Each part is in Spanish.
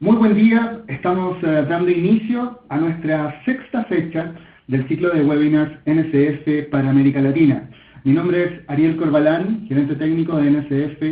Muy buen día, estamos dando inicio a nuestra sexta fecha del ciclo de webinars NSF para América Latina. Mi nombre es Ariel Corbalán, gerente técnico de NSF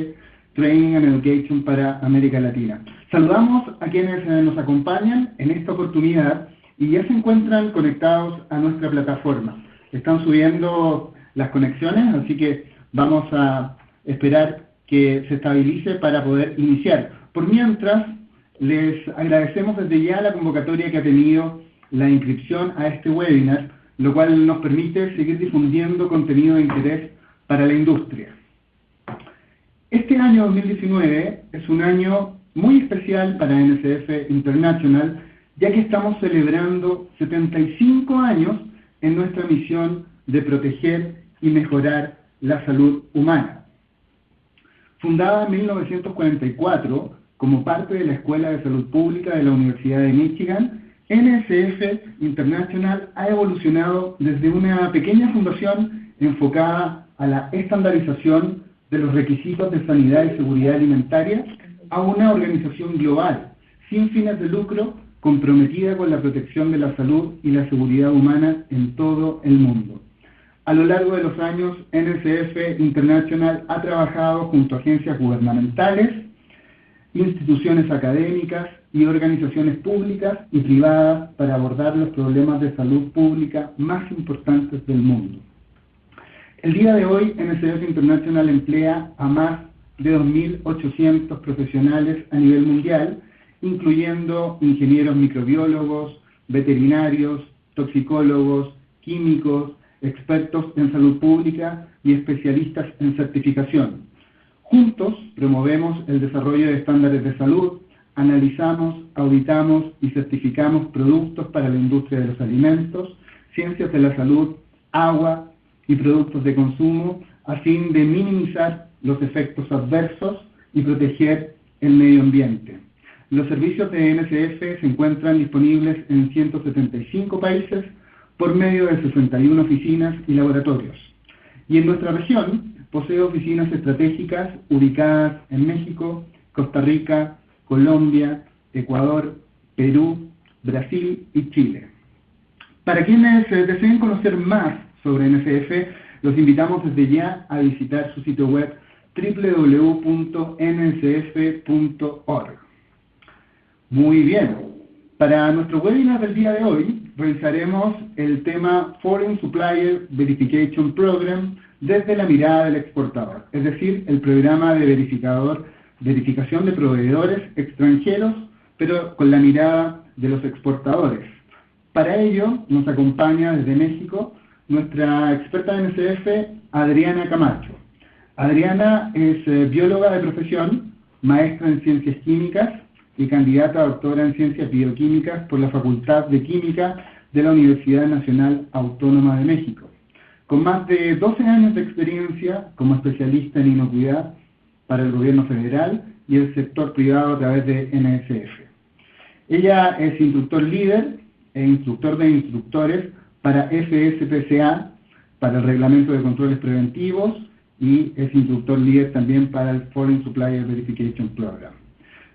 Training and Education para América Latina. Saludamos a quienes nos acompañan en esta oportunidad y ya se encuentran conectados a nuestra plataforma. Están subiendo las conexiones, así que vamos a esperar que se estabilice para poder iniciar. Por mientras, les agradecemos desde ya la convocatoria que ha tenido la inscripción a este webinar, lo cual nos permite seguir difundiendo contenido de interés para la industria. Este año 2019 es un año muy especial para NSF International, ya que estamos celebrando 75 años en nuestra misión de proteger y mejorar la salud humana. Fundada en 1944, como parte de la Escuela de Salud Pública de la Universidad de Michigan, NSF International ha evolucionado desde una pequeña fundación enfocada a la estandarización de los requisitos de sanidad y seguridad alimentaria a una organización global, sin fines de lucro, comprometida con la protección de la salud y la seguridad humana en todo el mundo. A lo largo de los años, NSF International ha trabajado junto a agencias gubernamentales, instituciones académicas y organizaciones públicas y privadas para abordar los problemas de salud pública más importantes del mundo. El día de hoy, NSF International emplea a más de 2.800 profesionales a nivel mundial, incluyendo ingenieros microbiólogos, veterinarios, toxicólogos, químicos, expertos en salud pública y especialistas en certificación. Juntos promovemos el desarrollo de estándares de salud, analizamos, auditamos y certificamos productos para la industria de los alimentos, ciencias de la salud, agua y productos de consumo, a fin de minimizar los efectos adversos y proteger el medio ambiente. Los servicios de NSF se encuentran disponibles en 175 países por medio de 61 oficinas y laboratorios. Y en nuestra región posee oficinas estratégicas ubicadas en México, Costa Rica, Colombia, Ecuador, Perú, Brasil y Chile. Para quienes deseen conocer más sobre NSF, los invitamos desde ya a visitar su sitio web www.nsf.org. Muy bien. Para nuestro webinar del día de hoy, revisaremos el tema Foreign Supplier Verification Program desde la mirada del exportador, es decir, el programa de verificación de proveedores extranjeros, pero con la mirada de los exportadores. Para ello, nos acompaña desde México nuestra experta de NSF, Adriana Camacho. Adriana es bióloga de profesión, maestra en ciencias químicas y candidata a doctora en ciencias bioquímicas por la Facultad de Química de la Universidad Nacional Autónoma de México, con más de 12 años de experiencia como especialista en inocuidad para el gobierno federal y el sector privado a través de NSF. Ella es instructor líder e instructor de instructores para FSPCA, para el Reglamento de Controles Preventivos, y es instructor líder también para el Foreign Supplier Verification Program.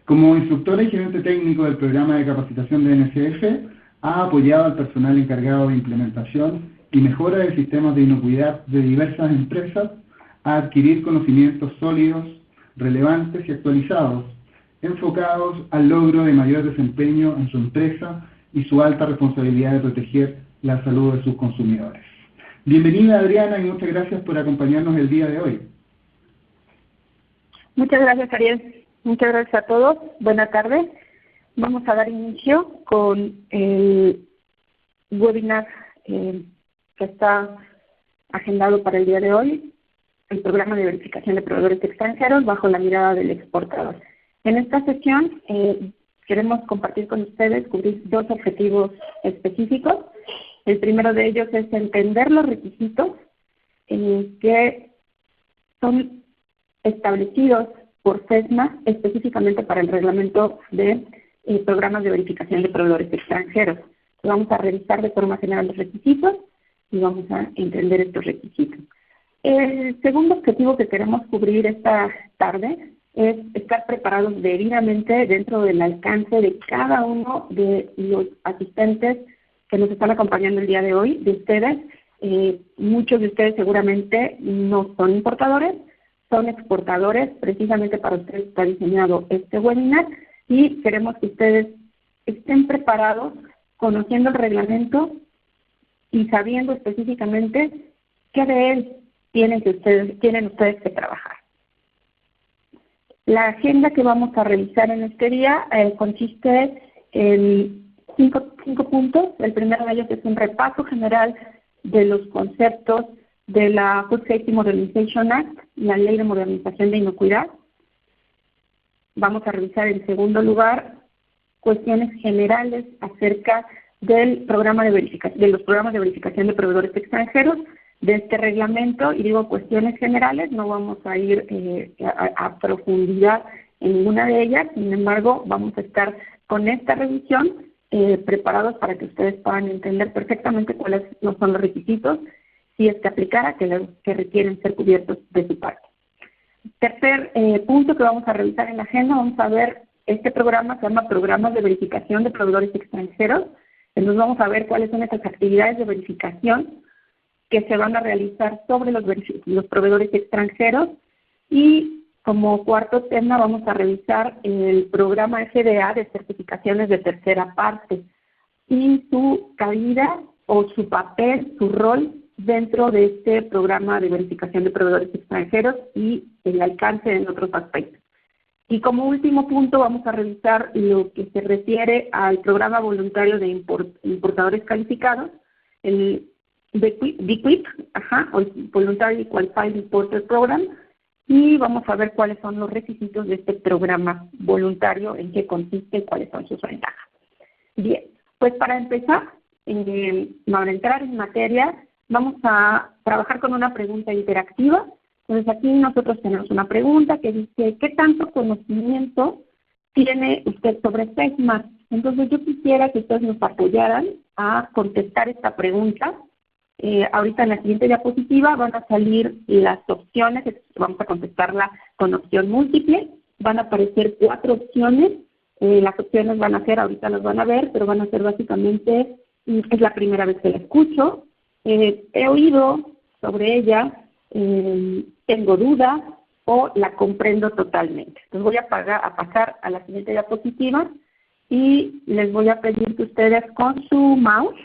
Como instructora y gerente técnico del programa de capacitación de NSF, ha apoyado al personal encargado de implementación y mejora de sistemas de inocuidad de diversas empresas a adquirir conocimientos sólidos, relevantes y actualizados, enfocados al logro de mayor desempeño en su empresa y su alta responsabilidad de proteger la salud de sus consumidores. Bienvenida, Adriana, y muchas gracias por acompañarnos el día de hoy. Muchas gracias, Ariel. Muchas gracias a todos. Buenas tardes. Vamos a dar inicio con el webinar que está agendado para el día de hoy, el programa de verificación de proveedores extranjeros bajo la mirada del exportador. En esta sesión queremos compartir con ustedes, cubrir dos objetivos específicos. El primero de ellos es entender los requisitos que son establecidos por SESMA específicamente para el reglamento de programas de verificación de proveedores extranjeros. Vamos a revisar de forma general los requisitos y vamos a entender estos requisitos. El segundo objetivo que queremos cubrir esta tarde es estar preparados debidamente dentro del alcance de cada uno de los asistentes que nos están acompañando el día de hoy, de ustedes. Muchos de ustedes seguramente no son importadores, son exportadores. Precisamente para ustedes está diseñado este webinar y queremos que ustedes estén preparados, conociendo el reglamento y sabiendo específicamente qué de él tienen ustedes que trabajar. La agenda que vamos a revisar en este día consiste en cinco puntos. El primero de ellos es un repaso general de los conceptos de la Food Safety Modernization Act, la Ley de Modernización de Inocuidad. Vamos a revisar en segundo lugar cuestiones generales acerca del programa de verificación, de los programas de verificación de proveedores extranjeros, de este reglamento, y digo cuestiones generales, no vamos a ir a profundidad en ninguna de ellas. Sin embargo, vamos a estar con esta revisión preparados para que ustedes puedan entender perfectamente cuáles no son los requisitos, si es que aplicara, que requieren ser cubiertos de su parte. Tercer punto que vamos a revisar en la agenda, vamos a ver, este programa se llama Programas de Verificación de Proveedores Extranjeros. Entonces vamos a ver cuáles son estas actividades de verificación que se van a realizar sobre los proveedores extranjeros. Y como cuarto tema vamos a revisar el programa FDA de certificaciones de tercera parte y su cabida o su papel, su rol dentro de este programa de verificación de proveedores extranjeros y el alcance en otros aspectos. Y como último punto vamos a revisar lo que se refiere al programa voluntario de importadores calificados, el VQIP, o el Voluntary Qualified Importer Program, y vamos a ver cuáles son los requisitos de este programa voluntario, en qué consiste y cuáles son sus ventajas. Bien, pues para empezar, para entrar en materia, vamos a trabajar con una pregunta interactiva. Entonces aquí nosotros tenemos una pregunta que dice, ¿qué tanto conocimiento tiene usted sobre SESMAS? Entonces yo quisiera que ustedes nos apoyaran a contestar esta pregunta. Ahorita en la siguiente diapositiva van a salir las opciones, vamos a contestarla con opción múltiple, van a aparecer 4 opciones, las opciones van a ser, ahorita las van a ver, pero van a ser básicamente, es la primera vez que la escucho, he oído sobre ella, tengo dudas o la comprendo totalmente. Entonces voy a pasar a la siguiente diapositiva y les voy a pedir que ustedes con su mouse,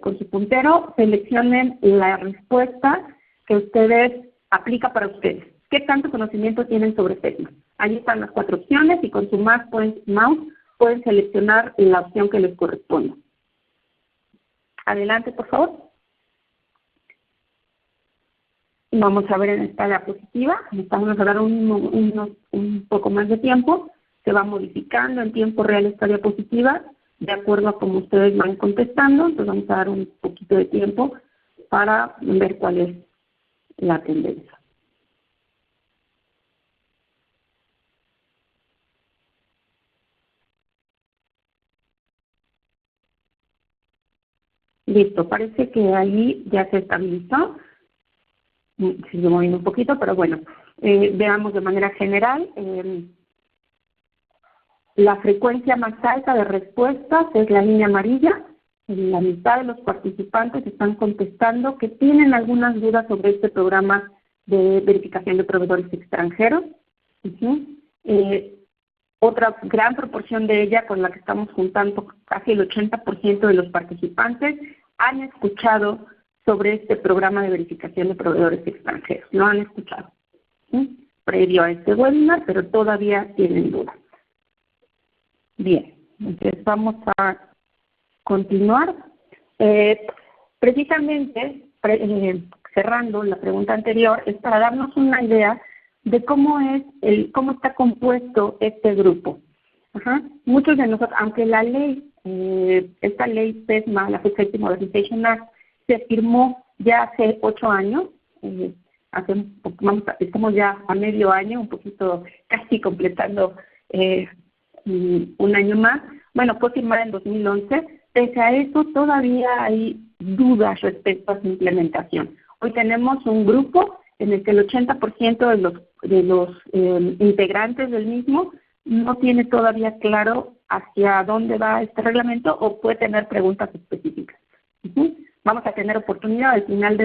con su puntero, seleccionen la respuesta que ustedes aplica para ustedes. ¿Qué tanto conocimiento tienen sobre SESMAS? Ahí están las 4 opciones y con su mouse pueden seleccionar la opción que les corresponda. Adelante, por favor. Vamos a ver en esta diapositiva, vamos a dar un poco más de tiempo, se va modificando en tiempo real esta diapositiva, de acuerdo a cómo ustedes van contestando. Entonces vamos a dar un poquito de tiempo para ver cuál es la tendencia. Listo, parece que ahí ya se estabilizó. Sigue moviendo un poquito, pero bueno, veamos de manera general. La frecuencia más alta de respuestas es la línea amarilla. La mitad de los participantes están contestando que tienen algunas dudas sobre este programa de verificación de proveedores extranjeros. Otra gran proporción de ella, con la que estamos juntando casi el 80% de los participantes, han escuchado sobre este programa de verificación de proveedores extranjeros. Lo han escuchado previo a este webinar, pero todavía tienen dudas. Bien, entonces vamos a continuar. Precisamente, cerrando la pregunta anterior, es para darnos una idea de cómo está compuesto este grupo. Muchos de nosotros, aunque la ley, esta ley SESMA, la Food Safety Modernization Act, se firmó ya hace 8 años, estamos ya a medio año, un poquito casi completando un año más. Bueno, fue firmada en 2011. Pese a eso, todavía hay dudas respecto a su implementación. Hoy tenemos un grupo en el que el 80% de los integrantes del mismo no tiene todavía claro hacia dónde va este reglamento o puede tener preguntas específicas. Vamos a tener oportunidad al final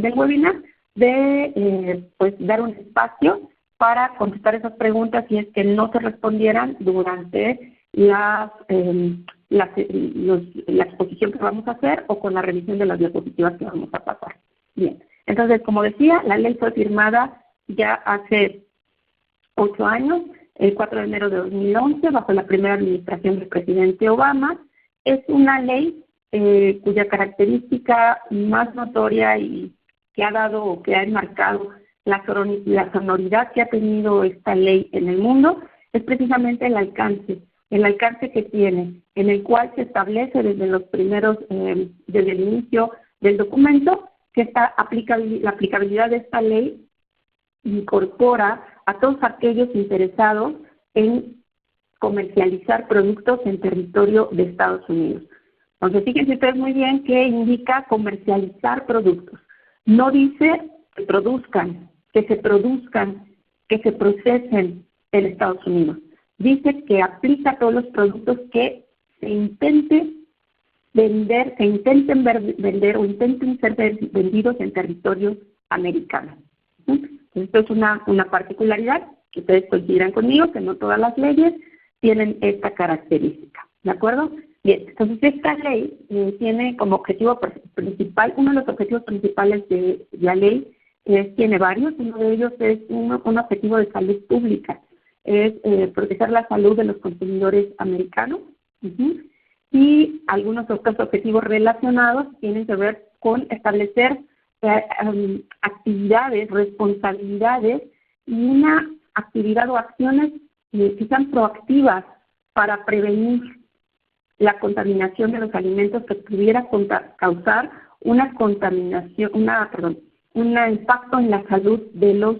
del webinar de pues dar un espacio para contestar esas preguntas si es que no se respondieran durante la exposición que vamos a hacer o con la revisión de las diapositivas que vamos a pasar. Bien, entonces, como decía, la ley fue firmada ya hace 8 años, el 4 de enero de 2011, bajo la primera administración del presidente Obama. Es una ley cuya característica más notoria y que ha dado o que ha enmarcado la sonoridad que ha tenido esta ley en el mundo es precisamente el alcance que tiene, en el cual se establece desde el inicio del documento que la aplicabilidad de esta ley incorpora a todos aquellos interesados en comercializar productos en territorio de Estados Unidos. Entonces, fíjense ustedes muy bien que indica comercializar productos. No dice que se produzcan, que se procesen en Estados Unidos. Dice que aplica a todos los productos que se intenten vender o intenten ser vendidos en territorio americano. Esto es una particularidad que ustedes coincidirán conmigo, que no todas las leyes tienen esta característica. ¿De acuerdo? Bien, entonces esta ley tiene como objetivo principal, uno de los objetivos principales de la ley tiene varios. Uno de ellos es un objetivo de salud pública, es proteger la salud de los consumidores americanos. Y algunos otros objetivos relacionados tienen que ver con establecer actividades, responsabilidades y una actividad o acciones que sean proactivas para prevenir la contaminación de los alimentos que pudiera causar una contaminación, un impacto en la salud de los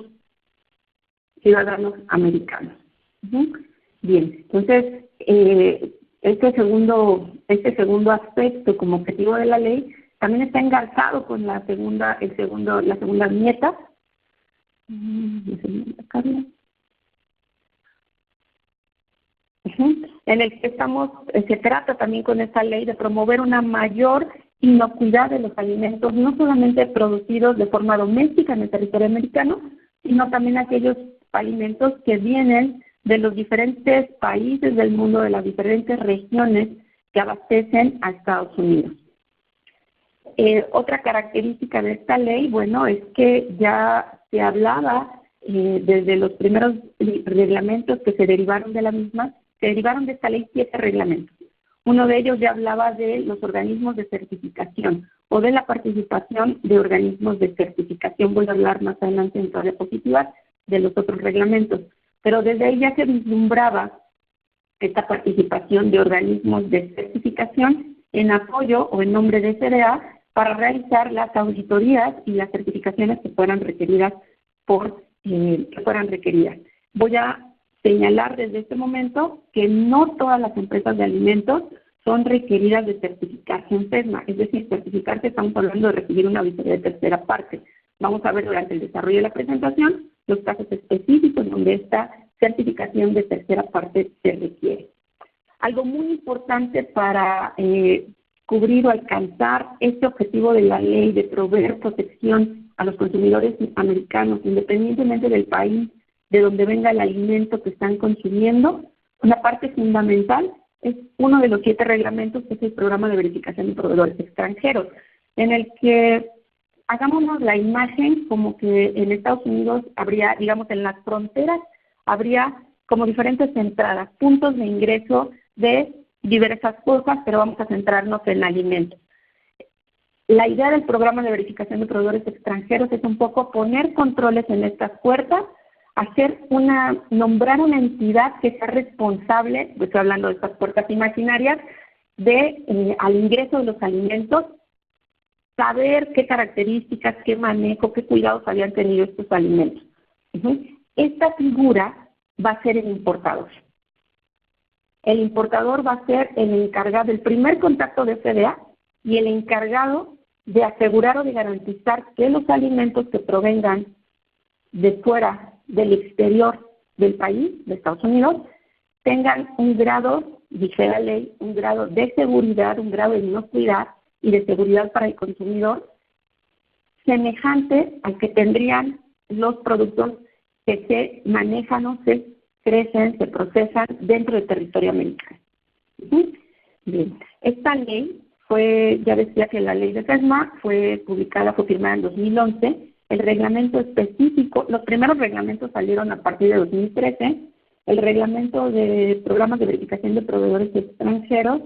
ciudadanos americanos. Bien, entonces este segundo aspecto como objetivo de la ley también está engarzado con la segunda viñeta. En el que se trata también con esta ley de promover una mayor inocuidad de los alimentos, no solamente producidos de forma doméstica en el territorio americano, sino también aquellos alimentos que vienen de los diferentes países del mundo, de las diferentes regiones que abastecen a Estados Unidos. Otra característica de esta ley, bueno, es que ya se hablaba desde los primeros reglamentos que se derivaron de la misma, se derivaron de esta ley 7 reglamentos. Uno de ellos ya hablaba de los organismos de certificación o de la participación de organismos de certificación. Voy a hablar más adelante en diapositivas de los otros reglamentos. Pero desde ahí ya se vislumbraba esta participación de organismos de certificación en apoyo o en nombre de FDA para realizar las auditorías y las certificaciones que fueran requeridas Voy a señalar desde este momento que no todas las empresas de alimentos son requeridas de certificarse en FESMA, es decir, certificarse, estamos hablando de recibir una auditoría de tercera parte. Vamos a ver durante el desarrollo de la presentación los casos específicos donde esta certificación de tercera parte se requiere. Algo muy importante para cubrir o alcanzar este objetivo de la ley de proveer protección a los consumidores americanos, independientemente del país de donde venga el alimento que están consumiendo, una parte fundamental es uno de los 7 reglamentos, que es el Programa de Verificación de Proveedores Extranjeros, en el que hagámonos la imagen como que en Estados Unidos habría, digamos, en las fronteras, habría como diferentes entradas, puntos de ingreso de diversas cosas, pero vamos a centrarnos en alimentos. La idea del Programa de Verificación de Proveedores Extranjeros es un poco poner controles en estas puertas, nombrar una entidad que sea responsable, estoy hablando de estas puertas imaginarias, al ingreso de los alimentos, saber qué características, qué manejo, qué cuidados habían tenido estos alimentos. Esta figura va a ser el importador. El importador va a ser el encargado del primer contacto de FDA y el encargado de asegurar o de garantizar que los alimentos que provengan de fuera del exterior del país, de Estados Unidos, tengan un grado, dice la ley, un grado de seguridad, un grado de inocuidad y de seguridad para el consumidor semejante al que tendrían los productos que se manejan o se crecen, se procesan dentro del territorio americano. Bien, esta ley fue, ya decía que la ley de FESMA fue firmada en 2011. El reglamento específico, los primeros reglamentos salieron a partir de 2013. El reglamento de programas de verificación de proveedores extranjeros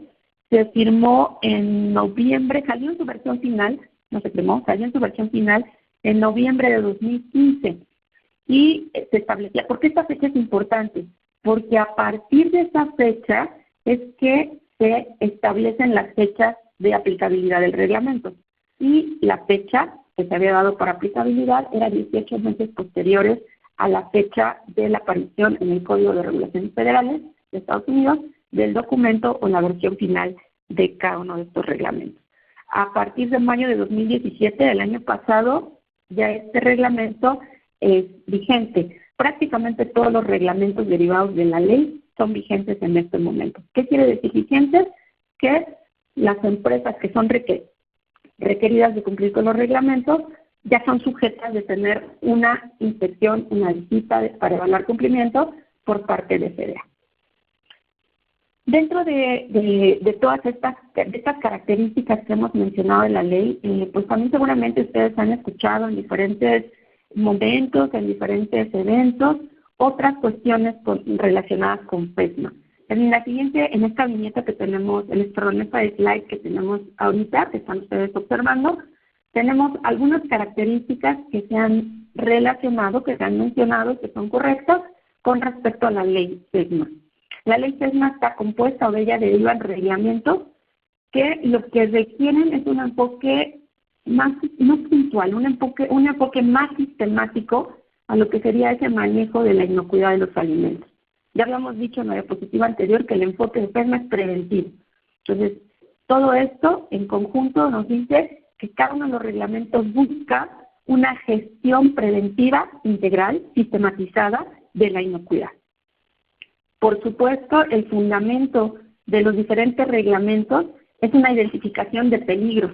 se firmó en noviembre, salió en su versión final, no se firmó, salió en su versión final en noviembre de 2015. Y se establecía, ¿por qué esta fecha es importante? Porque a partir de esa fecha es que se establecen las fechas de aplicabilidad del reglamento. Y la fecha que se había dado para aplicabilidad era 18 meses posteriores a la fecha de la aparición en el Código de Regulaciones Federales de Estados Unidos del documento o la versión final de cada uno de estos reglamentos. A partir de mayo de 2017, del año pasado, ya este reglamento es vigente. Prácticamente todos los reglamentos derivados de la ley son vigentes en este momento. ¿Qué quiere decir vigentes? Que las empresas que son requeridas de cumplir con los reglamentos ya son sujetas de tener una inspección, una visita para evaluar cumplimiento por parte de FDA. Dentro de todas estas características que hemos mencionado en la ley, pues también seguramente ustedes han escuchado en diferentes momentos, en diferentes eventos, otras cuestiones relacionadas con FESMA. En esta viñeta que tenemos, en esta slide que tenemos ahorita, que están ustedes observando, tenemos algunas características que se han relacionado, que se han mencionado, que son correctas con respecto a la ley FESMA. La ley FESMA está compuesta o de ella derivan reglamentos que lo que requieren es un enfoque más puntual, un enfoque más sistemático a lo que sería ese manejo de la inocuidad de los alimentos. Ya habíamos dicho en la diapositiva anterior que el enfoque de FESMA es preventivo. Entonces, todo esto en conjunto nos dice que cada uno de los reglamentos busca una gestión preventiva integral, sistematizada de la inocuidad. Por supuesto, el fundamento de los diferentes reglamentos es una identificación de peligros.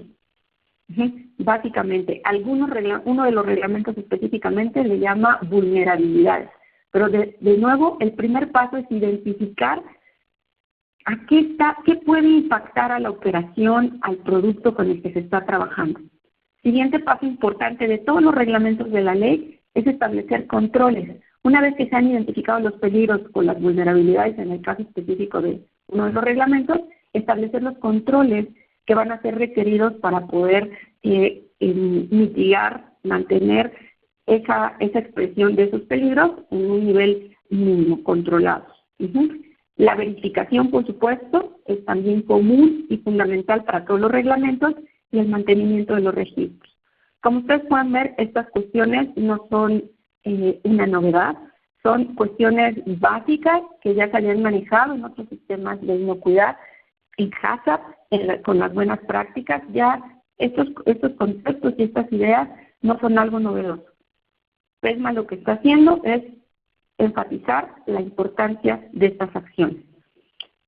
Básicamente, uno de los reglamentos específicamente le llama vulnerabilidades. Pero de nuevo, el primer paso es identificar qué puede impactar a la operación, al producto con el que se está trabajando. Siguiente paso importante de todos los reglamentos de la ley es establecer controles. Una vez que se han identificado los peligros o las vulnerabilidades, en el caso específico de uno de los reglamentos, establecer los controles que van a ser requeridos para poder mitigar, mantener esa expresión de esos peligros en un nivel mínimo, controlado. La verificación, por supuesto, es también común y fundamental para todos los reglamentos y el mantenimiento de los registros. Como ustedes pueden ver, estas cuestiones no son una novedad, son cuestiones básicas que ya se habían manejado en otros sistemas de inocuidad, en HACCP, con las buenas prácticas. Ya estos conceptos y estas ideas no son algo novedoso. FESMA lo que está haciendo es enfatizar la importancia de estas acciones.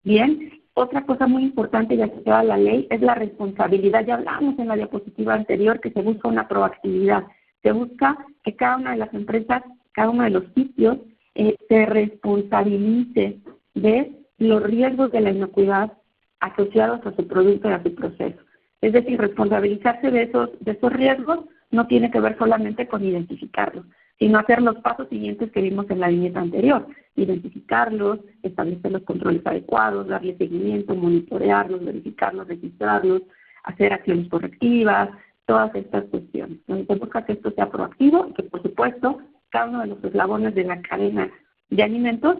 Bien, otra cosa muy importante y asociada a la ley es la responsabilidad. Ya hablamos en la diapositiva anterior que se busca una proactividad. Se busca que cada una de las empresas, cada uno de los sitios, se responsabilice de los riesgos de la inocuidad asociados a su producto y a su proceso. Es decir, responsabilizarse de esos riesgos no tiene que ver solamente con identificarlos, sino hacer los pasos siguientes que vimos en la viñeta anterior. Identificarlos, establecer los controles adecuados, darle seguimiento, monitorearlos, verificarlos, registrarlos, hacer acciones correctivas, todas estas cuestiones. Entonces, se busca que esto sea proactivo y que, por supuesto, cada uno de los eslabones de la cadena de alimentos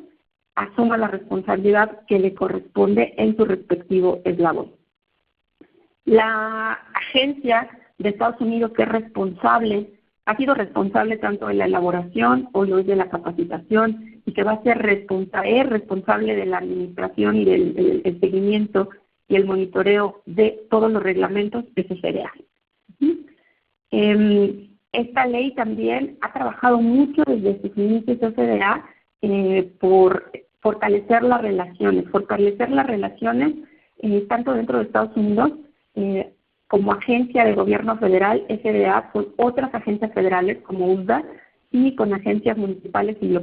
asuma la responsabilidad que le corresponde en su respectivo eslabón. La agencia de Estados Unidos que es responsable, ha sido responsable tanto de la elaboración o de la capacitación y que va a ser responsable de la administración y del seguimiento y el monitoreo de todos los reglamentos de CFDA. Esta ley también ha trabajado mucho desde sus inicios de FDA por fortalecer las relaciones tanto dentro de Estados Unidos como agencia de gobierno federal, FDA, con otras agencias federales como USDA y con agencias municipales y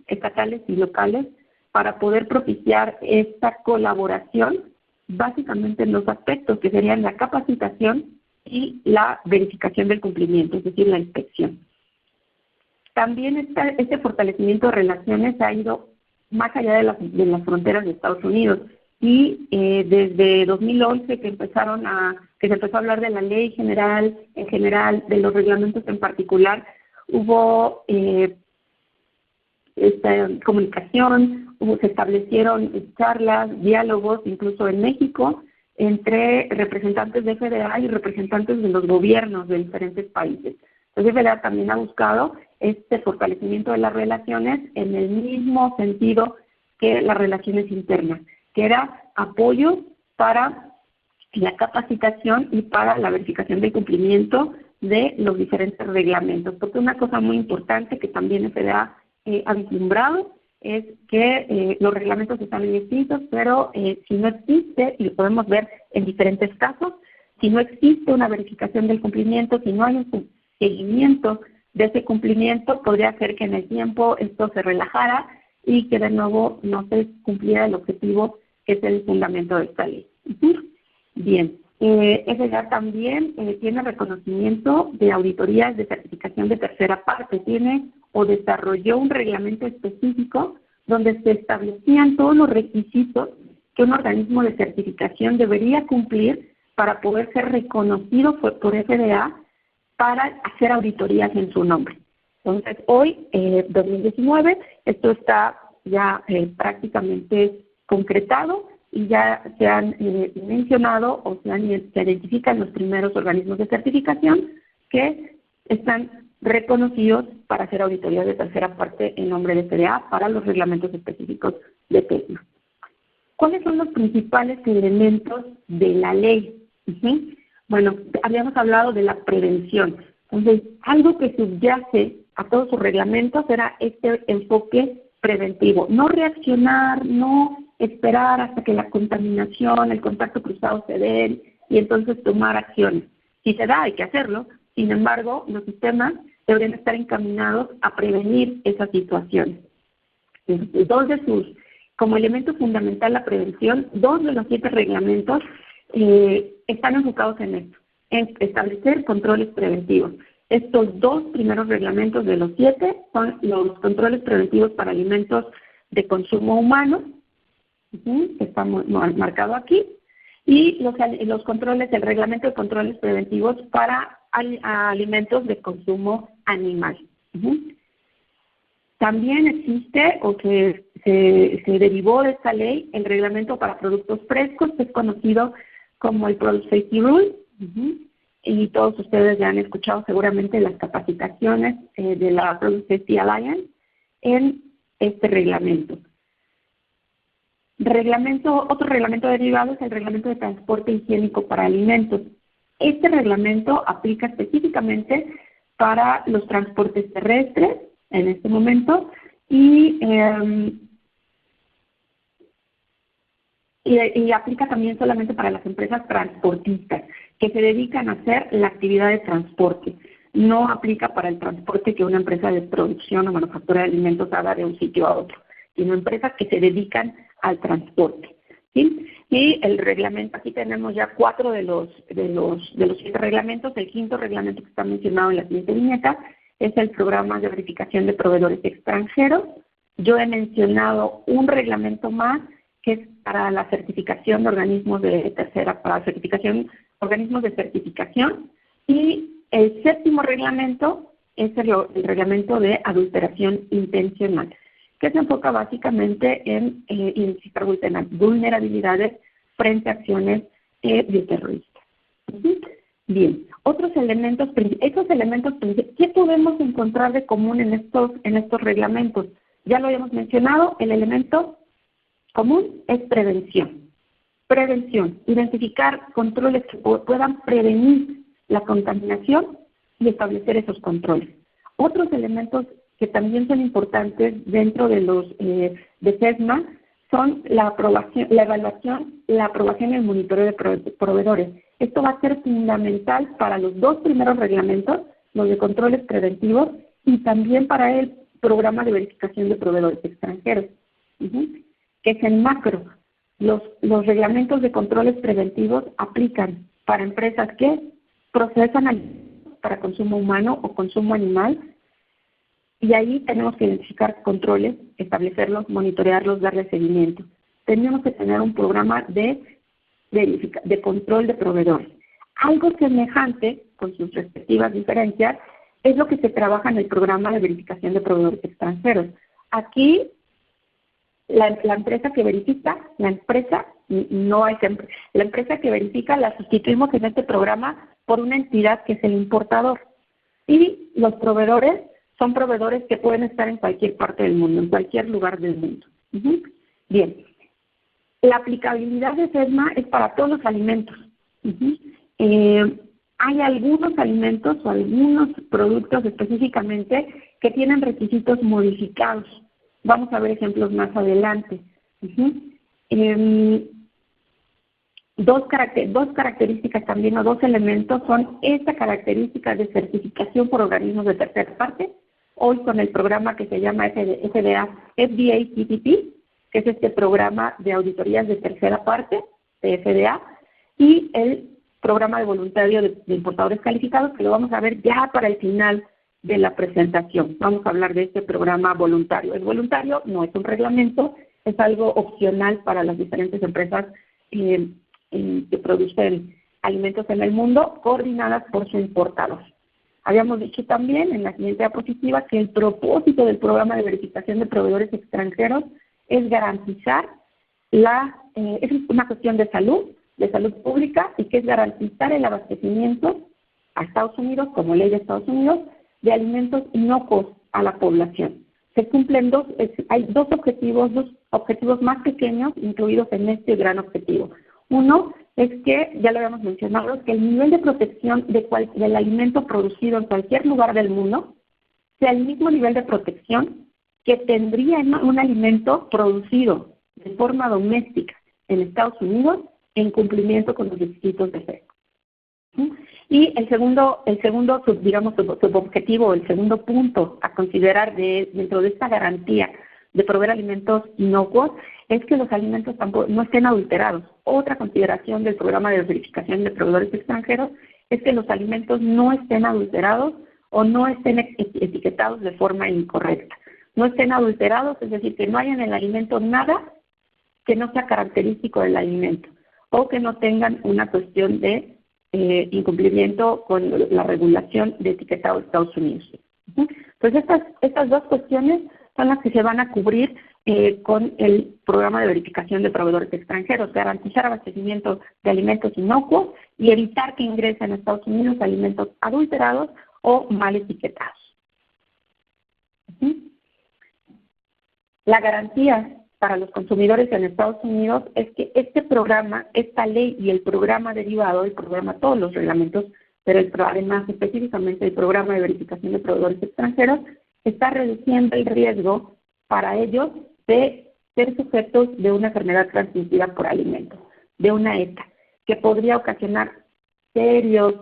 estatales y locales para poder propiciar esta colaboración básicamente en los aspectos que serían la capacitación y la verificación del cumplimiento, es decir, la inspección. También este fortalecimiento de relaciones ha ido más allá de las fronteras de Estados Unidos y desde 2011 que se empezó a hablar de la ley general, en general, de los reglamentos en particular, hubo esta comunicación, se establecieron charlas, diálogos, incluso en México, entre representantes de FDA y representantes de los gobiernos de diferentes países. Entonces, FDA también ha buscado este fortalecimiento de las relaciones en el mismo sentido que las relaciones internas, que era apoyo para la capacitación y para la verificación del cumplimiento de los diferentes reglamentos. Porque una cosa muy importante que también FDA ha vislumbrado es que los reglamentos están bien escritos, pero si no existe, y lo podemos ver en diferentes casos, si no existe una verificación del cumplimiento, si no hay un seguimiento de ese cumplimiento, podría ser que en el tiempo esto se relajara y que de nuevo no se cumpliera el objetivo que es el fundamento de esta ley. Bien, FDA también tiene reconocimiento de auditorías de certificación de tercera parte, tiene o desarrolló un reglamento específico donde se establecían todos los requisitos que un organismo de certificación debería cumplir para poder ser reconocido por FDA para hacer auditorías en su nombre. Entonces, hoy, 2019, esto está ya prácticamente concretado y ya se han mencionado o se identifican los primeros organismos de certificación que están reconocidos para hacer auditorías de tercera parte en nombre de FDA para los reglamentos específicos de PESMA. ¿Cuáles son los principales elementos de la ley? Bueno, habíamos hablado de la prevención. Entonces, algo que subyace a todos sus reglamentos era este enfoque preventivo. No reaccionar, no esperar hasta que la contaminación, el contacto cruzado se den y entonces tomar acciones. Si se da, hay que hacerlo. Sin embargo, los sistemas deberían estar encaminados a prevenir esas situaciones. Entonces, como elemento fundamental la prevención, 2 de los 7 reglamentos están enfocados en esto, en establecer controles preventivos. Estos 2 primeros reglamentos de los 7 son los controles preventivos para alimentos de consumo humano, que está marcado aquí, y los controles, el reglamento de controles preventivos para alimentos de consumo animal. También existe, o que se derivó de esta ley, el reglamento para productos frescos, que es conocido como el Product Safety Rule, y todos ustedes ya han escuchado seguramente las capacitaciones de la Product Safety Alliance en este reglamento. Otro reglamento derivado es el reglamento de transporte higiénico para alimentos. Este reglamento aplica específicamente para los transportes terrestres en este momento y aplica también solamente para las empresas transportistas que se dedican a hacer la actividad de transporte. No aplica para el transporte que una empresa de producción o manufactura de alimentos haga de un sitio a otro, sino empresas que se dedican al transporte. ¿Sí? Y el reglamento, aquí tenemos ya 4 de los 7 reglamentos. El 5º reglamento que está mencionado en la siguiente viñeta es el programa de verificación de proveedores extranjeros. Yo he mencionado un reglamento más que es para la certificación de organismos de organismos de certificación, y el 7º reglamento es el reglamento de adulteración intencional, que se enfoca básicamente en identificar vulnerabilidades frente a acciones bioterroristas. Bien, esos elementos, ¿qué podemos encontrar de común en estos reglamentos? Ya lo habíamos mencionado, el elemento común es prevención. Prevención, identificar controles que puedan prevenir la contaminación, y establecer esos controles. Otros elementos que también son importantes dentro de los de SESMA son la aprobación, la evaluación, la aprobación y el monitoreo de proveedores. Esto va a ser fundamental para los dos primeros reglamentos, los de controles preventivos, y también para el programa de verificación de proveedores extranjeros, que es en macro. Los reglamentos de controles preventivos aplican para empresas que procesan alimentos para consumo humano o consumo animal, y ahí tenemos que identificar controles, establecerlos, monitorearlos, darle seguimiento. Tenemos que tener un programa de control de proveedores. Algo semejante, con sus respectivas diferencias, es lo que se trabaja en el programa de verificación de proveedores extranjeros. Aquí, la empresa que verifica, la empresa que verifica la sustituimos en este programa por una entidad que es el importador. Y los proveedores son proveedores que pueden estar en cualquier parte del mundo, en cualquier lugar del mundo. Bien, la aplicabilidad de SESMA es para todos los alimentos. Hay algunos alimentos o algunos productos específicamente que tienen requisitos modificados. Vamos a ver ejemplos más adelante. Dos características también, o dos elementos, son esta característica de certificación por organismos de tercera parte, hoy con el programa que se llama FDA-TPP, que es este programa de auditorías de tercera parte, de FDA, y el programa de voluntario de importadores calificados, que lo vamos a ver ya para el final de la presentación. Vamos a hablar de este programa voluntario. Es voluntario, no es un reglamento, es algo opcional para las diferentes empresas que producen alimentos en el mundo, coordinadas por su importador. Habíamos dicho también en la siguiente diapositiva que el propósito del programa de verificación de proveedores extranjeros es garantizar es una cuestión de salud pública, y que es garantizar el abastecimiento a Estados Unidos, como ley de Estados Unidos, de alimentos inocuos a la población. Se cumplen hay dos objetivos más pequeños incluidos en este gran objetivo. Uno es que, ya lo habíamos mencionado, que el nivel de protección del alimento producido en cualquier lugar del mundo sea el mismo nivel de protección que tendría un alimento producido de forma doméstica en Estados Unidos en cumplimiento con los requisitos de SESMA. Y el segundo subobjetivo, el segundo punto a considerar dentro de esta garantía de proveer alimentos inocuos, es que los alimentos tampoco no estén adulterados. Otra consideración del programa de verificación de proveedores extranjeros es que los alimentos no estén adulterados o no estén etiquetados de forma incorrecta. No estén adulterados, es decir, que no haya en el alimento nada que no sea característico del alimento, o que no tengan una cuestión de incumplimiento con la regulación de etiquetado de Estados Unidos. Pues estas dos cuestiones son las que se van a cubrir con el programa de verificación de proveedores extranjeros: garantizar abastecimiento de alimentos inocuos y evitar que ingresen a Estados Unidos alimentos adulterados o mal etiquetados. La garantía para los consumidores en Estados Unidos es que este programa, esta ley y el programa derivado, todos los reglamentos, pero además específicamente el programa de verificación de proveedores extranjeros, está reduciendo el riesgo para ellos de ser sujetos de una enfermedad transmitida por alimentos, de una ETA, que podría ocasionar serias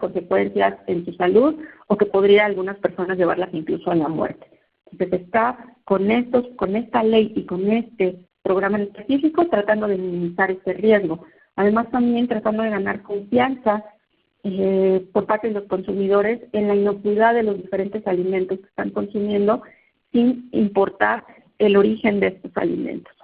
consecuencias en su salud, o que podría a algunas personas llevarlas incluso a la muerte. Entonces está con esta ley y con este programa en específico tratando de minimizar este riesgo. Además también tratando de ganar confianza por parte de los consumidores en la inocuidad de los diferentes alimentos que están consumiendo, sin importar el origen de estos alimentos.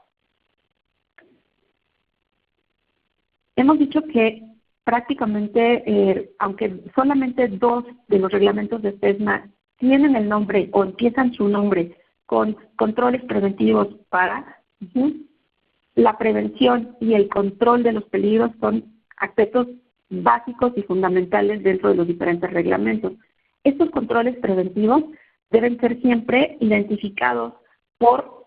Hemos dicho que prácticamente, aunque solamente 2 de los reglamentos de SESMA tienen el nombre o empiezan su nombre con controles preventivos para, la prevención y el control de los peligros son aspectos básicos y fundamentales dentro de los diferentes reglamentos. Estos controles preventivos deben ser siempre identificados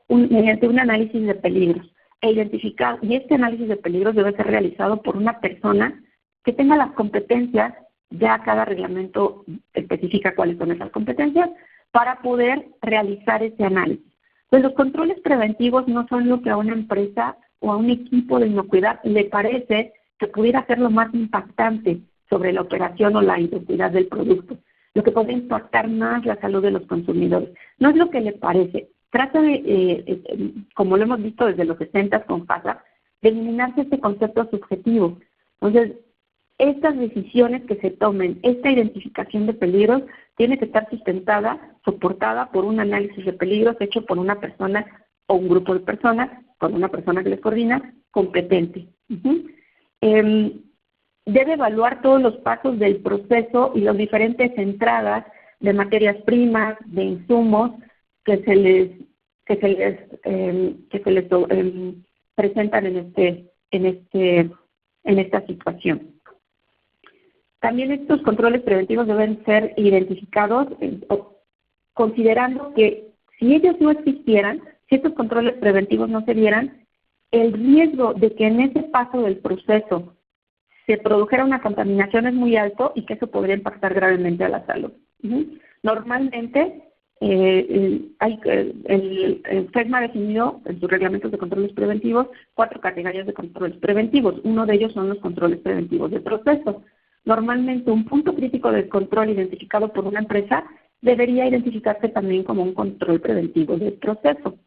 mediante un análisis de peligros. Y este análisis de peligros debe ser realizado por una persona que tenga las competencias ya cada reglamento especifica cuáles son esas competencias para poder realizar ese análisis. Pues los controles preventivos no son lo que a una empresa o a un equipo de inocuidad le parece que pudiera ser lo más impactante sobre la operación o la inocuidad del producto, lo que puede impactar más la salud de los consumidores. No es lo que le parece. Trata de, como lo hemos visto desde los 60 con HACCP, de eliminarse este concepto subjetivo. Entonces, estas decisiones que se tomen, esta identificación de peligros, tiene que estar sustentada, soportada por un análisis de peligros hecho por una persona o un grupo de personas, con una persona que les coordina, competente. Debe evaluar todos los pasos del proceso y las diferentes entradas de materias primas, de insumos que se les presentan en esta situación. También estos controles preventivos deben ser identificados considerando que si ellos no existieran, si estos controles preventivos no se dieran, el riesgo de que en ese paso del proceso se produjera una contaminación es muy alto y que eso podría impactar gravemente a la salud. Normalmente, el FESMA ha definido en sus reglamentos de controles preventivos 4 categorías de controles preventivos. Uno de ellos son los controles preventivos de proceso. Normalmente, un punto crítico del control identificado por una empresa debería identificarse también como un control preventivo del proceso.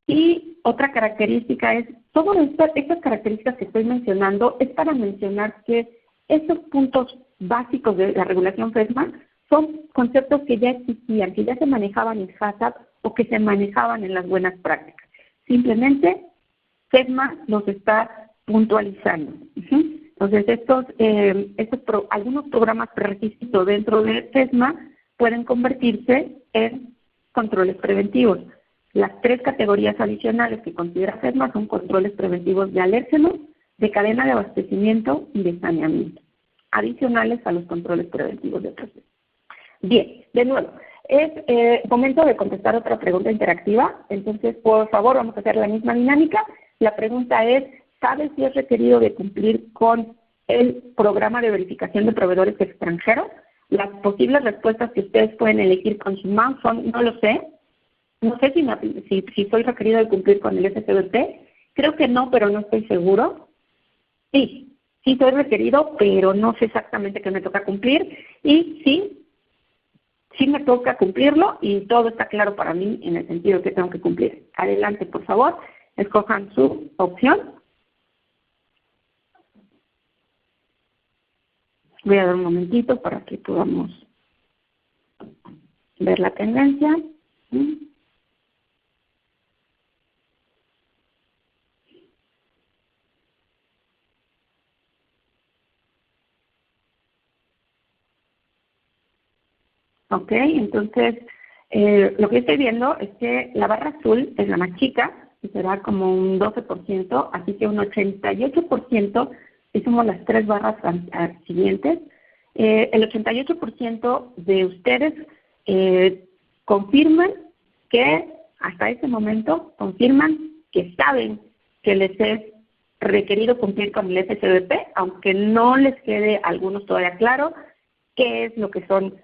Y otra característica es, todas estas características que estoy mencionando es para mencionar que estos puntos básicos de la regulación FESMA son conceptos que ya existían, que ya se manejaban en HACCP o que se manejaban en las buenas prácticas. Simplemente FESMA los está puntualizando. Entonces, algunos programas prerequisitos dentro de FESMA pueden convertirse en controles preventivos. Las 3 categorías adicionales que considera FESMA son controles preventivos de alérgenos, de cadena de abastecimiento y de saneamiento, adicionales a los controles preventivos de proceso. Bien, de nuevo, es momento de contestar otra pregunta interactiva. Entonces, por favor, vamos a hacer la misma dinámica. La pregunta es, ¿sabe si es requerido de cumplir con el programa de verificación de proveedores extranjeros? Las posibles respuestas que ustedes pueden elegir con su mouse son, no lo sé. No sé si soy requerido de cumplir con el SCBP. Creo que no, pero no estoy seguro. Sí soy requerido, pero no sé exactamente qué me toca cumplir. Y sí me toca cumplirlo y todo está claro para mí en el sentido que tengo que cumplir. Adelante, por favor, escojan su opción. Voy a dar un momentito para que podamos ver la tendencia. Ok, entonces lo que estoy viendo es que la barra azul es la más chica, que será como un 12%, así que un 88%, si somos las 3 barras siguientes, el 88% de ustedes confirman que, hasta ese momento, confirman que saben que les es requerido cumplir con el SCBP, aunque no les quede a algunos todavía claro qué es lo que son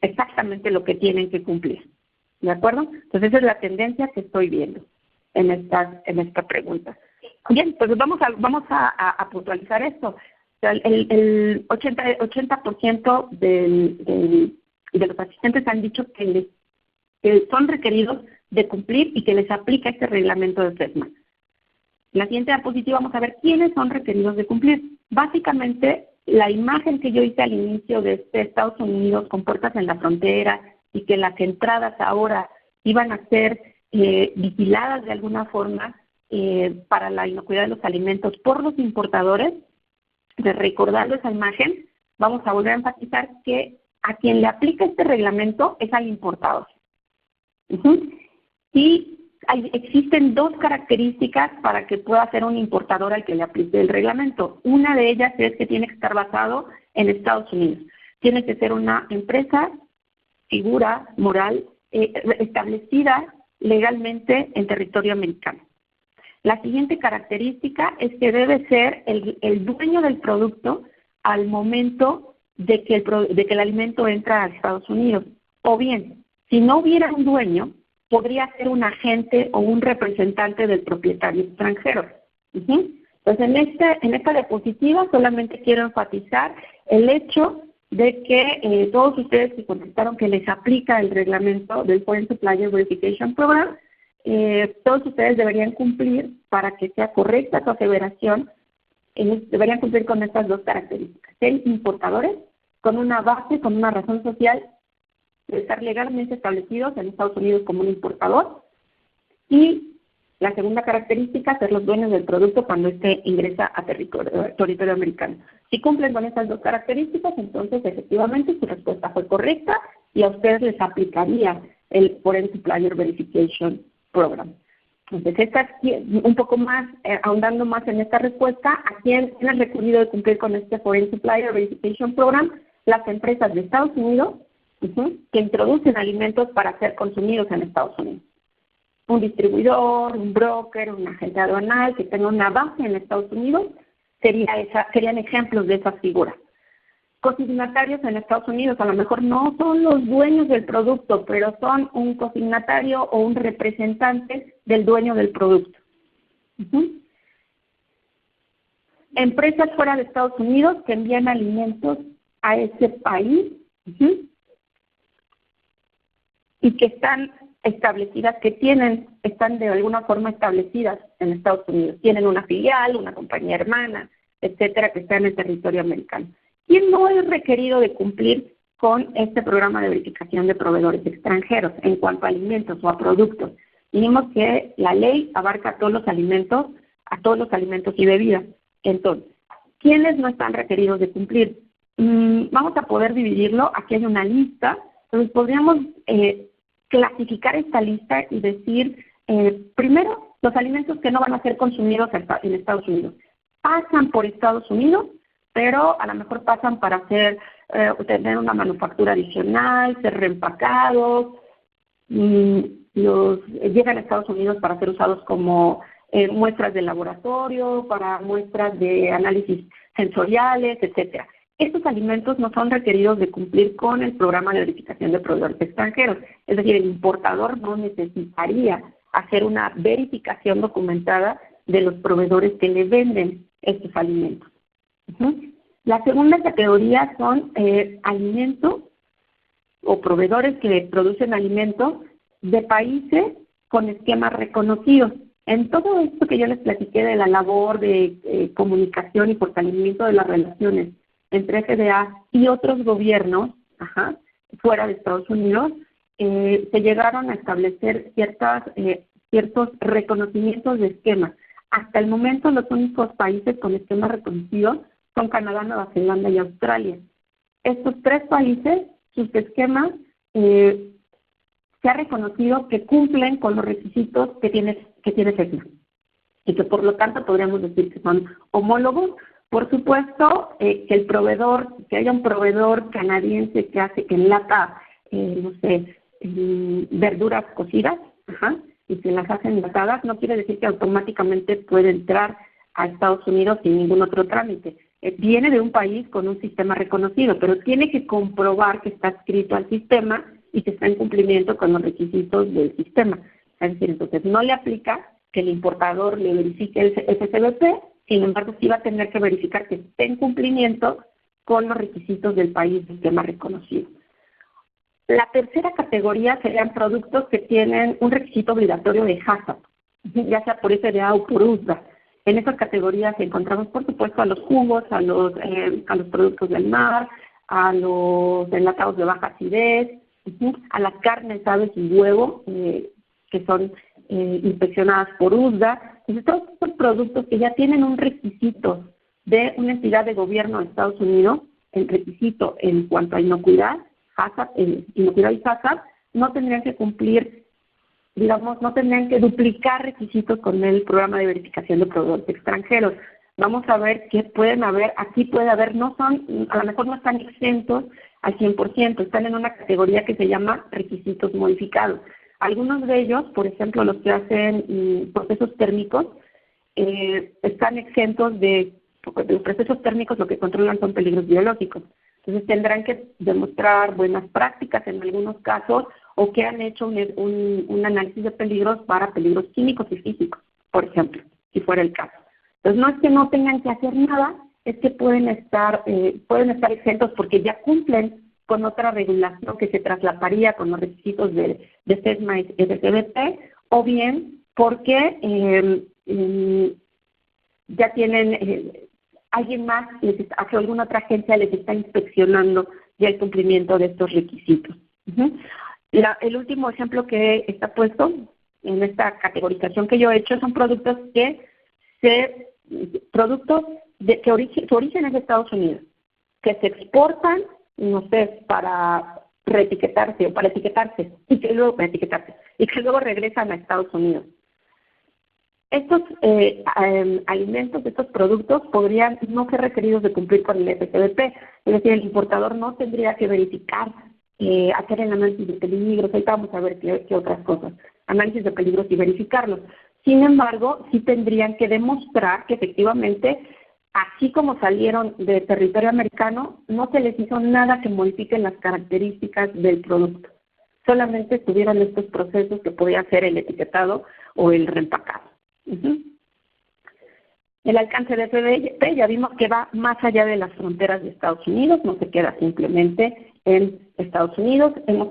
exactamente lo que tienen que cumplir. ¿De acuerdo? Entonces esa es la tendencia que estoy viendo en esta pregunta. Bien, pues vamos a puntualizar esto. O sea, el 80% de los asistentes han dicho que son requeridos de cumplir y que les aplica este reglamento de FESMA. En la siguiente diapositiva vamos a ver quiénes son requeridos de cumplir. Básicamente, la imagen que yo hice al inicio de Estados Unidos con puertas en la frontera y que las entradas ahora iban a ser vigiladas de alguna forma para la inocuidad de los alimentos por los importadores, recordando esa imagen, vamos a volver a enfatizar que a quien le aplica este reglamento es al importador. Y existen 2 características para que pueda ser un importador al que le aplique el reglamento. Una de ellas es que tiene que estar basado en Estados Unidos. Tiene que ser una empresa, figura moral, establecida legalmente en territorio americano. La siguiente característica es que debe ser el dueño del producto al momento de que el alimento entra a Estados Unidos. O bien, si no hubiera un dueño, podría ser un agente o un representante del propietario extranjero. Entonces, en esta diapositiva solamente quiero enfatizar el hecho de que todos ustedes que contestaron que les aplica el reglamento del Foreign Supplier Verification Program, todos ustedes deberían cumplir, para que sea correcta su aseveración, deberían cumplir con estas dos características: ser importadores con una base, con una razón social de estar legalmente establecidos en Estados Unidos como un importador, y la segunda característica, ser los dueños del producto cuando éste ingresa a territorio americano. Si cumplen con estas dos características, entonces efectivamente su respuesta fue correcta y a ustedes les aplicaría el Foreign Supplier Verification Program. Entonces, un poco más, ahondando más en esta respuesta, ¿a quién han recurrido de cumplir con este Foreign Supplier Verification Program? Las empresas de Estados Unidos que introducen alimentos para ser consumidos en Estados Unidos. Un distribuidor, un broker, un agente aduanal que tenga una base en Estados Unidos serían ejemplos de esas figuras. Consignatarios en Estados Unidos a lo mejor no son los dueños del producto, pero son un consignatario o un representante del dueño del producto. Empresas fuera de Estados Unidos que envían alimentos a ese país y que están establecidas, están de alguna forma establecidas en Estados Unidos. Tienen una filial, una compañía hermana, etcétera, que está en el territorio americano. ¿Quién no es requerido de cumplir con este programa de verificación de proveedores extranjeros en cuanto a alimentos o a productos? Dijimos que la ley abarca a todos los alimentos y bebidas. Entonces, ¿quiénes no están requeridos de cumplir? Vamos a poder dividirlo. Aquí hay una lista. Entonces, podríamos clasificar esta lista y decir, primero, los alimentos que no van a ser consumidos en Estados Unidos. Pasan por Estados Unidos, pero a lo mejor pasan para tener una manufactura adicional, ser reempacados, llegan a Estados Unidos para ser usados como muestras de laboratorio, para muestras de análisis sensoriales, etcétera. Estos alimentos no son requeridos de cumplir con el programa de verificación de proveedores extranjeros. Es decir, el importador no necesitaría hacer una verificación documentada de los proveedores que le venden estos alimentos. La segunda categoría son alimentos o proveedores que producen alimentos de países con esquemas reconocidos. En todo esto que yo les platiqué de la labor de comunicación y fortalecimiento de las relaciones entre FDA y otros gobiernos fuera de Estados Unidos, se llegaron a establecer ciertos reconocimientos de esquemas. Hasta el momento los únicos países con esquemas reconocidos son Canadá, Nueva Zelanda y Australia. Estos tres países, sus esquemas, se ha reconocido que cumplen con los requisitos que tiene SECNA y que por lo tanto podríamos decir que son homólogos. Por supuesto, que haya un proveedor canadiense que enlata, verduras cocidas, y se las hace enlatadas, no quiere decir que automáticamente puede entrar a Estados Unidos sin ningún otro trámite. Viene de un país con un sistema reconocido, pero tiene que comprobar que está adscrito al sistema y que está en cumplimiento con los requisitos del sistema. Es decir, entonces no le aplica que el importador le verifique el FCBP, sin embargo sí va a tener que verificar que esté en cumplimiento con los requisitos del país del sistema reconocido. La tercera categoría serían productos que tienen un requisito obligatorio de HACCP, ya sea por FDA o por USDA. En esas categorías encontramos, por supuesto, a los jugos, a los productos del mar, a los enlatados de baja acidez, a las carnes, aves y huevo, que son inspeccionadas por USDA. Entonces, todos estos productos que ya tienen un requisito de una entidad de gobierno de Estados Unidos, el requisito en cuanto a inocuidad, inocuidad y HACCP, no tendrían que cumplir, no tendrían que duplicar requisitos con el programa de verificación de proveedores extranjeros. Vamos a ver qué pueden haber, aquí puede haber, a lo mejor no están exentos al 100%, están en una categoría que se llama requisitos modificados. Algunos de ellos, por ejemplo, los que hacen procesos térmicos, están exentos de porque los procesos térmicos lo que controlan son peligros biológicos. Entonces tendrán que demostrar buenas prácticas en algunos casos o que han hecho un análisis de peligros para peligros químicos y físicos, por ejemplo, si fuera el caso. Entonces no es que no tengan que hacer nada, es que pueden estar exentos porque ya cumplen con otra regulación que se traslaparía con los requisitos de SESMA y RCBP, o bien porque ya tienen alguien más, alguna otra agencia les está inspeccionando ya el cumplimiento de estos requisitos. El último ejemplo que está puesto en esta categorización que yo he hecho son productos su origen es de Estados Unidos, que se exportan, no sé, para reetiquetarse o para etiquetarse y que luego regresan a Estados Unidos. Estos alimentos, estos productos podrían no ser requeridos de cumplir con el RCBP, es decir, el importador no tendría que verificar, hacer el análisis de peligros, ahorita vamos a ver qué otras cosas, análisis de peligros y verificarlos. Sin embargo, sí tendrían que demostrar que efectivamente, así como salieron de territorio americano, no se les hizo nada que modifique las características del producto. Solamente tuvieron estos procesos que podía ser el etiquetado o el reempacado. El alcance de FBP ya vimos que va más allá de las fronteras de Estados Unidos, no se queda simplemente en Estados Unidos. Hemos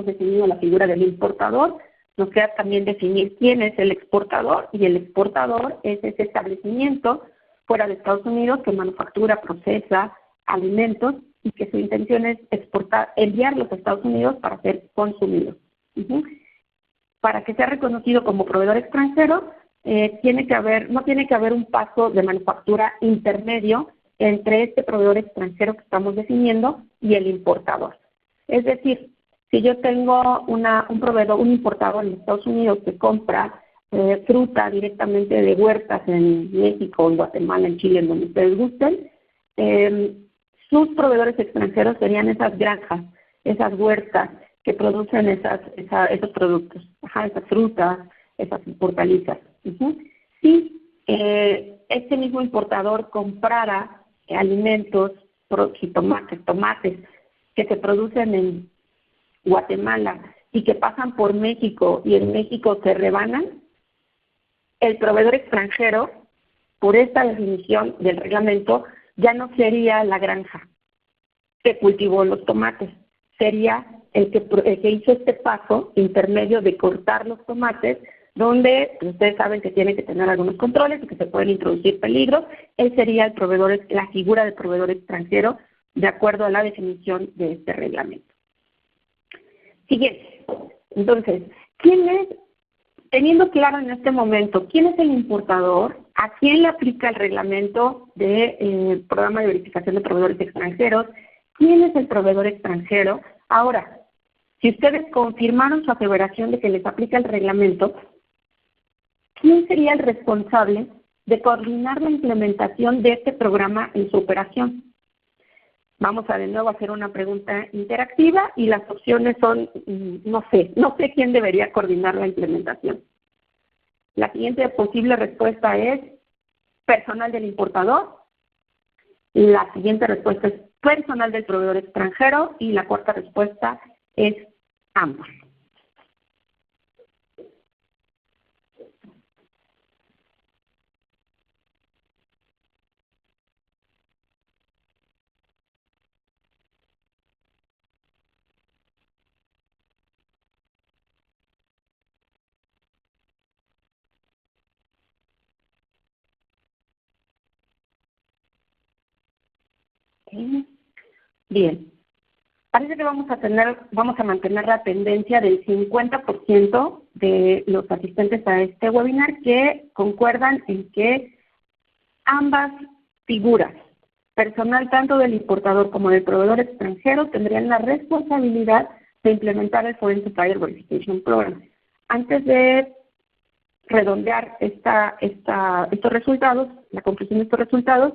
definido la figura del importador, nos queda también definir quién es el exportador, y el exportador es ese establecimiento fuera de Estados Unidos que manufactura, procesa alimentos y que su intención es enviarlos a Estados Unidos para ser consumidos. Para que sea reconocido como proveedor extranjero, no tiene que haber un paso de manufactura intermedio entre este proveedor extranjero que estamos definiendo y el importador. Es decir, si yo tengo un importador en Estados Unidos que compra fruta directamente de huertas en México, en Guatemala, en Chile, en donde ustedes gusten, sus proveedores extranjeros serían esas granjas, esas huertas que producen esos productos, esas frutas, esas hortalizas. Si este mismo importador comprara alimentos, tomates que se producen en Guatemala y que pasan por México y en México se rebanan, el proveedor extranjero, por esta definición del reglamento, ya no sería la granja que cultivó los tomates, sería el que hizo este paso intermedio de cortar los tomates, donde ustedes saben que tiene que tener algunos controles y que se pueden introducir peligros. Él sería la figura del proveedor extranjero de acuerdo a la definición de este reglamento. Siguiente. Entonces, teniendo claro en este momento quién es el importador, a quién le aplica el reglamento del programa de verificación de proveedores extranjeros, quién es el proveedor extranjero, ahora, si ustedes confirmaron su aseveración de que les aplica el reglamento, ¿quién sería el responsable de coordinar la implementación de este programa en su operación? Vamos a de nuevo hacer una pregunta interactiva y las opciones son, no sé quién debería coordinar la implementación. La siguiente posible respuesta es personal del importador, la siguiente respuesta es personal del proveedor extranjero y la cuarta respuesta es ambos. Bien, parece que vamos a mantener la tendencia del 50% de los asistentes a este webinar que concuerdan en que ambas figuras, personal tanto del importador como del proveedor extranjero, tendrían la responsabilidad de implementar el Foreign Supplier Verification Program. Antes de redondear estos resultados, la conclusión de estos resultados,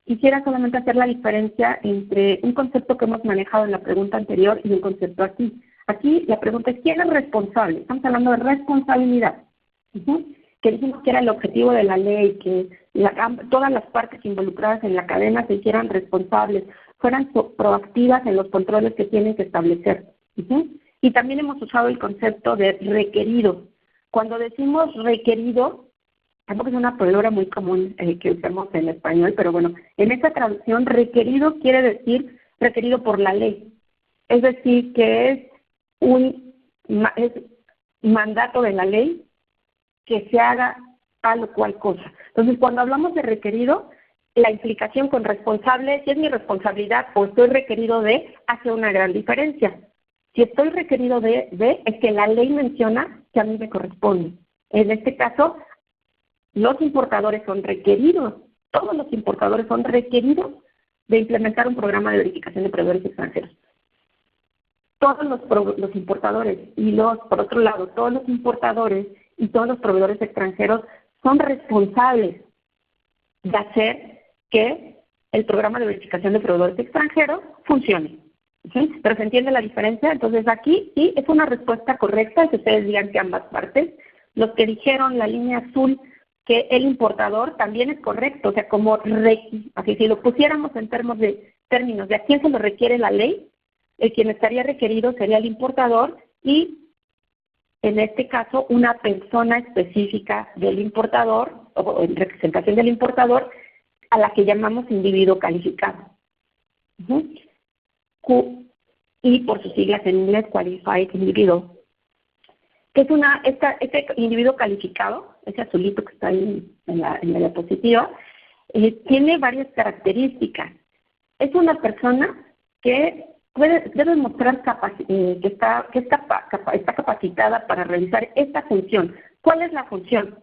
quisiera solamente hacer la diferencia entre un concepto que hemos manejado en la pregunta anterior y un concepto aquí. Aquí la pregunta es, ¿quién es responsable? Estamos hablando de responsabilidad. que dijimos que era el objetivo de la ley, que todas las partes involucradas en la cadena se hicieran responsables, fueran proactivas en los controles que tienen que establecer. Y también hemos usado el concepto de requerido. Cuando decimos requerido, tampoco es una palabra muy común que usamos en español, pero bueno, en esta traducción requerido quiere decir requerido por la ley. Es decir, que es un mandato de la ley que se haga tal o cual cosa. Entonces, cuando hablamos de requerido, la implicación con responsable, si es mi responsabilidad o estoy requerido de, hace una gran diferencia. Si estoy requerido de, es que la ley menciona que a mí me corresponde. En este caso, los importadores son requeridos, todos los importadores son requeridos de implementar un programa de verificación de proveedores extranjeros. Todos los importadores y por otro lado, todos los importadores y todos los proveedores extranjeros son responsables de hacer que el programa de verificación de proveedores extranjeros funcione. ¿Sí? Pero se entiende la diferencia. Entonces aquí sí es una respuesta correcta, si ustedes digan que ambas partes. Los que dijeron la línea azul que el importador también es correcto, o sea, como así si lo pusiéramos en términos de a quién se lo requiere la ley, el quien estaría requerido sería el importador y en este caso una persona específica del importador o en representación del importador a la que llamamos individuo calificado. Y por sus siglas en inglés, Qualified Individual. Que es este individuo calificado, ese azulito que está ahí en la diapositiva, tiene varias características. Es una persona que debe mostrar que está capacitada para realizar esta función. ¿Cuál es la función?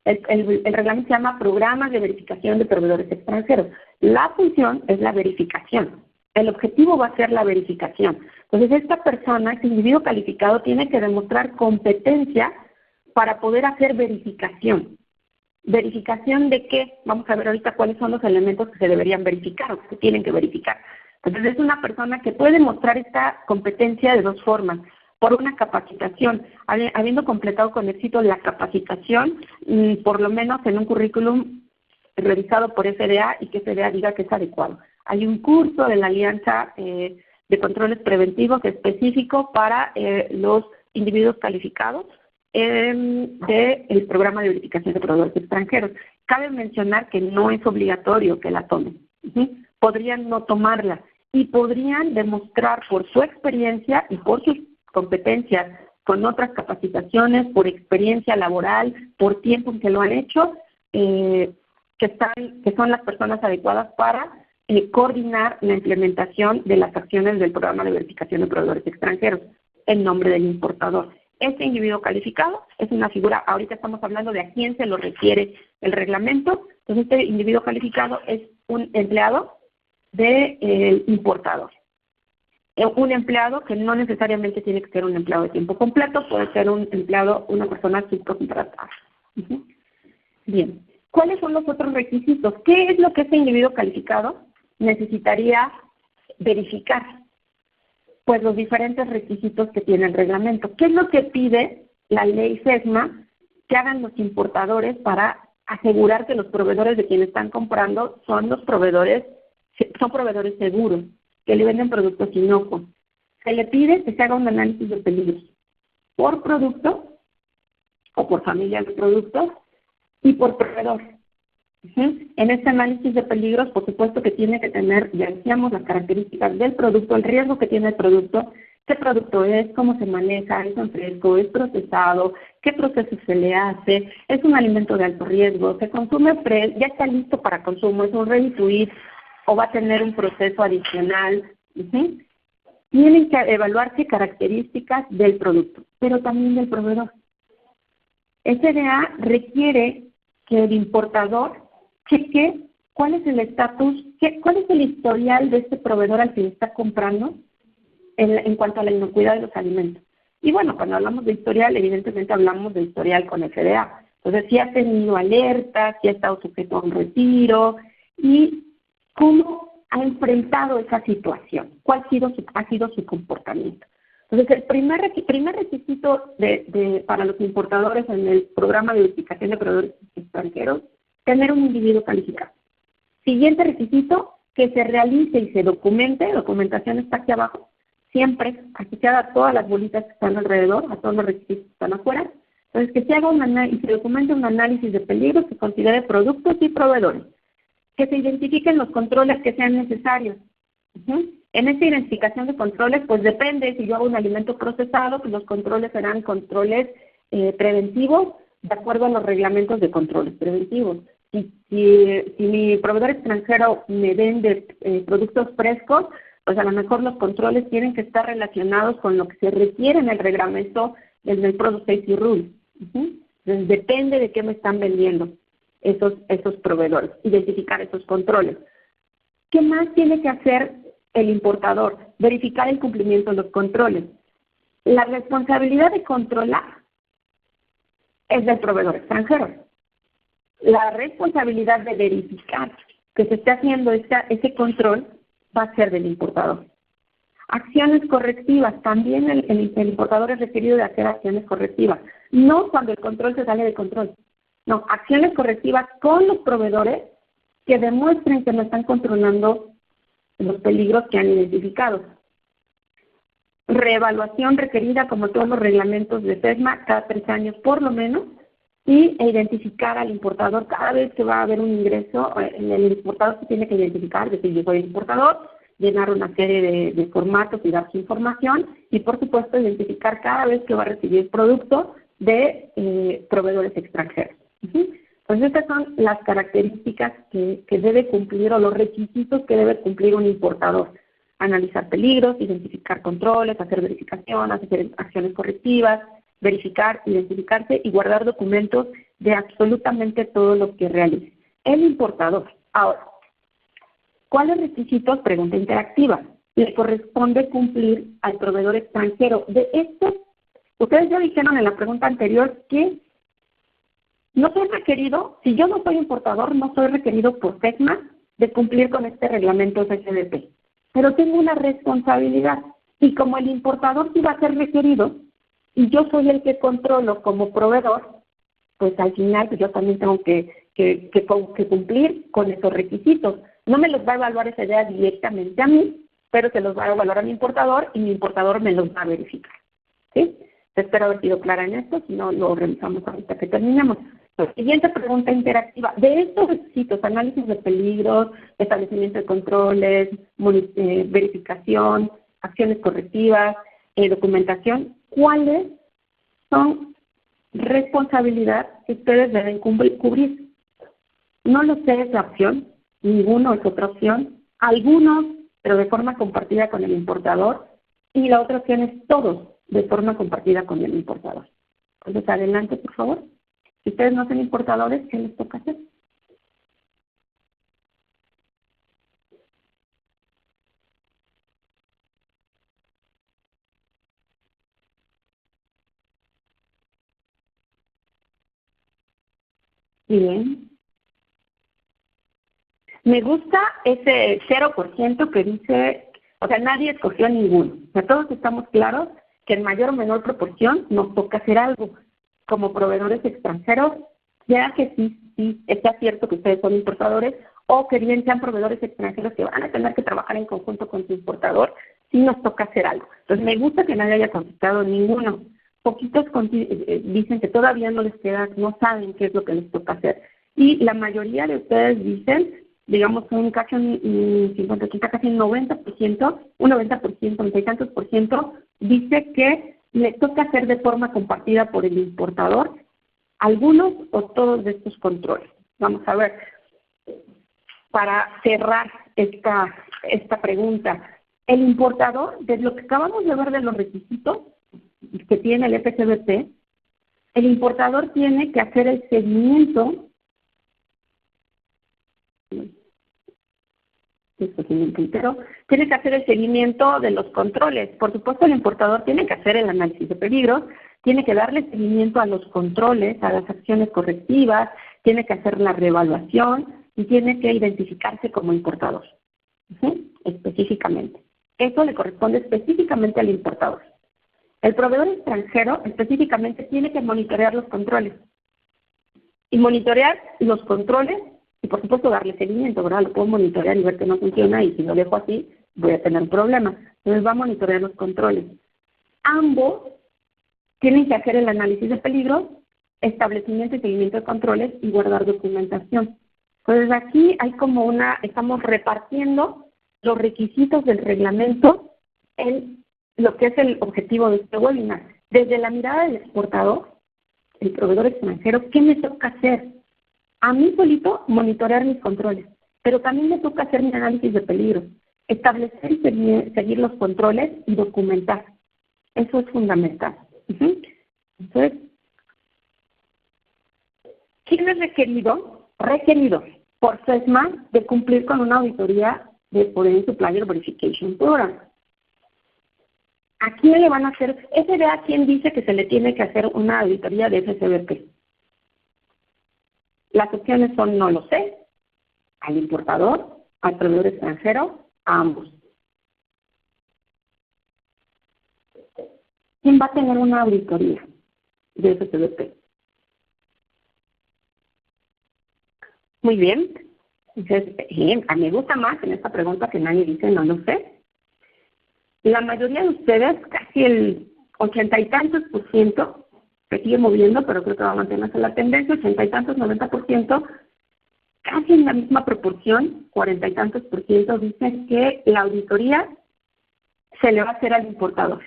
El reglamento se llama Programas de Verificación de Proveedores Extranjeros. La función es la verificación. El objetivo va a ser la verificación. Entonces, esta persona, este individuo calificado, tiene que demostrar competencia para poder hacer verificación. ¿Verificación de qué? Vamos a ver ahorita cuáles son los elementos que se deberían verificar o que se tienen que verificar. Entonces, es una persona que puede mostrar esta competencia de dos formas. Por una capacitación, habiendo completado con éxito la capacitación, por lo menos en un currículum revisado por FDA y que FDA diga que es adecuado. Hay un curso de la Alianza de Controles Preventivos específico para los individuos calificados del programa de verificación de proveedores extranjeros. Cabe mencionar que no es obligatorio que la tomen. Podrían no tomarla y podrían demostrar por su experiencia y por sus competencias con otras capacitaciones, por experiencia laboral, por tiempo en que lo han hecho, que son las personas adecuadas para coordinar la implementación de las acciones del programa de verificación de proveedores extranjeros en nombre del importador. Este individuo calificado es una figura, ahorita estamos hablando de a quién se lo requiere el reglamento, entonces este individuo calificado es un empleado del importador. Un empleado que no necesariamente tiene que ser un empleado de tiempo completo, puede ser un empleado, una persona subcontratada. Bien, ¿cuáles son los otros requisitos? ¿Qué es lo que este individuo calificado necesitaría verificar? Pues los diferentes requisitos que tiene el reglamento. ¿Qué es lo que pide la ley SESMA que hagan los importadores para asegurar que los proveedores de quienes están comprando son proveedores seguros, que le venden productos inocuos? Se le pide que se haga un análisis de peligros por producto o por familia de productos y por proveedor. En este análisis de peligros, por supuesto que tiene que tener, ya decíamos, las características del producto, el riesgo que tiene el producto, qué producto es, cómo se maneja, es en fresco, es procesado, qué proceso se le hace, es un alimento de alto riesgo, se consume ya está listo para consumo, es un ready to eat o va a tener un proceso adicional. Tienen que evaluarse características del producto, pero también del proveedor. FDA requiere que el importador cheque cuál es el estatus, cuál es el historial de este proveedor al que le está comprando en cuanto a la inocuidad de los alimentos. Y bueno, cuando hablamos de historial, evidentemente hablamos de historial con FDA. Entonces, si ha tenido alertas, si ha estado sujeto a un retiro y cómo ha enfrentado esa situación, cuál ha sido su comportamiento. Entonces, el primer requisito para los importadores en el programa de verificación de proveedores extranjeros, tener un individuo calificado. Siguiente requisito, que se realice y se documente, documentación está aquí abajo, siempre asociada a todas las bolitas que están alrededor, a todos los requisitos que están afuera. Entonces, que se haga y se documente un análisis de peligros que considere productos y proveedores, que se identifiquen los controles que sean necesarios. En esta identificación de controles, pues depende, si yo hago un alimento procesado, pues los controles serán controles preventivos, de acuerdo a los reglamentos de controles preventivos. Si mi proveedor extranjero me vende productos frescos, pues a lo mejor los controles tienen que estar relacionados con lo que se requiere en el reglamento del Product Safety Rule. Entonces, depende de qué me están vendiendo esos proveedores, identificar esos controles. ¿Qué más tiene que hacer el importador? Verificar el cumplimiento de los controles. La responsabilidad de controlar es del proveedor extranjero. La responsabilidad de verificar que se esté haciendo ese control va a ser del importador. Acciones correctivas. También el importador es requerido de hacer acciones correctivas. No cuando el control se sale de control. No, acciones correctivas con los proveedores que demuestren que no están controlando los peligros que han identificado. Reevaluación requerida, como todos los reglamentos de SESMA, cada 3 años por lo menos, e identificar al importador cada vez que va a haber un ingreso. El importador se tiene que identificar, decir, yo soy el importador, llenar una serie de formatos y dar su información, y por supuesto identificar cada vez que va a recibir producto de proveedores extranjeros. Entonces, estas son las características que debe cumplir, o los requisitos que debe cumplir un importador. Analizar peligros, identificar controles, hacer verificación, hacer acciones correctivas, verificar, identificarse y guardar documentos de absolutamente todo lo que realice el importador. Ahora, ¿cuáles requisitos? Pregunta interactiva. Le corresponde cumplir al proveedor extranjero. De esto, ustedes ya dijeron en la pregunta anterior que no soy requerido, si yo no soy importador, no soy requerido por SESMA de cumplir con este reglamento CSDP. Pero tengo una responsabilidad, y como el importador sí va a ser requerido, y yo soy el que controlo como proveedor, pues al final pues yo también tengo que cumplir con esos requisitos. No me los va a evaluar esa idea directamente a mí, pero se los va a evaluar a mi importador, y mi importador me los va a verificar. ¿Sí? Espero haber sido clara en esto, si no lo revisamos ahorita que terminemos. Siguiente pregunta interactiva. De estos requisitos, análisis de peligros, establecimiento de controles, verificación, acciones correctivas, documentación, ¿cuáles son responsabilidad que ustedes deben cubrir? No lo sé, es la opción, ninguno es otra opción, algunos, pero de forma compartida con el importador, y la otra opción es todos, de forma compartida con el importador. Entonces, adelante, por favor. Si ustedes no son importadores, ¿qué les toca hacer? Bien. Me gusta ese 0% que dice, o sea, nadie escogió ninguno. O sea, todos estamos claros que en mayor o menor proporción nos toca hacer algo. Como proveedores extranjeros, ya que sí, está cierto que ustedes son importadores, o que bien sean proveedores extranjeros que van a tener que trabajar en conjunto con su importador, sí nos toca hacer algo. Entonces, me gusta que nadie haya contestado ninguno. Poquitos dicen que todavía no les queda, no saben qué es lo que les toca hacer. Y la mayoría de ustedes dicen, digamos, casi un 50, casi un 90%, un 90%, 90 y tantos por ciento, dice que le toca hacer de forma compartida por el importador algunos o todos de estos controles. Vamos a ver, para cerrar esta pregunta, el importador, de lo que acabamos de ver de los requisitos que tiene el FCBP, el importador tiene que hacer el seguimiento, tiene que hacer el seguimiento de los controles. Por supuesto, el importador tiene que hacer el análisis de peligros, tiene que darle seguimiento a los controles, a las acciones correctivas, tiene que hacer la reevaluación y tiene que identificarse como importador, ¿sí? Específicamente. Eso le corresponde específicamente al importador. El proveedor extranjero específicamente tiene que monitorear los controles. Y monitorear los controles y, por supuesto, darle seguimiento, ¿verdad? Lo puedo monitorear y ver que no funciona, y si lo dejo así, voy a tener un problema. Entonces va a monitorear los controles. Ambos tienen que hacer el análisis de peligro, establecimiento y seguimiento de controles y guardar documentación. Entonces aquí hay como estamos repartiendo los requisitos del reglamento en lo que es el objetivo de este webinar. Desde la mirada del exportador, el proveedor extranjero, ¿qué me toca hacer? A mí solito monitorear mis controles, pero también me toca hacer mi análisis de peligro, establecer y seguir los controles y documentar. Eso es fundamental. Entonces, ¿quién es requerido? Requerido por SESMA de cumplir con una auditoría de Foreign Supplier Verification Program. ¿A quién le van a hacer? FDA, ¿quién dice que se le tiene que hacer una auditoría de FCBP? Las opciones son no lo sé, al importador, al proveedor extranjero, a ambos. ¿Quién va a tener una auditoría de FCBP? Muy bien. Entonces, a mí me gusta más en esta pregunta que nadie dice no lo sé. La mayoría de ustedes, casi el 80 y tantos %, se sigue moviendo, pero creo que va a mantenerse la tendencia, 80 y tantos, 90%, casi en la misma proporción, 40 y tantos % dicen que la auditoría se le va a hacer al importador.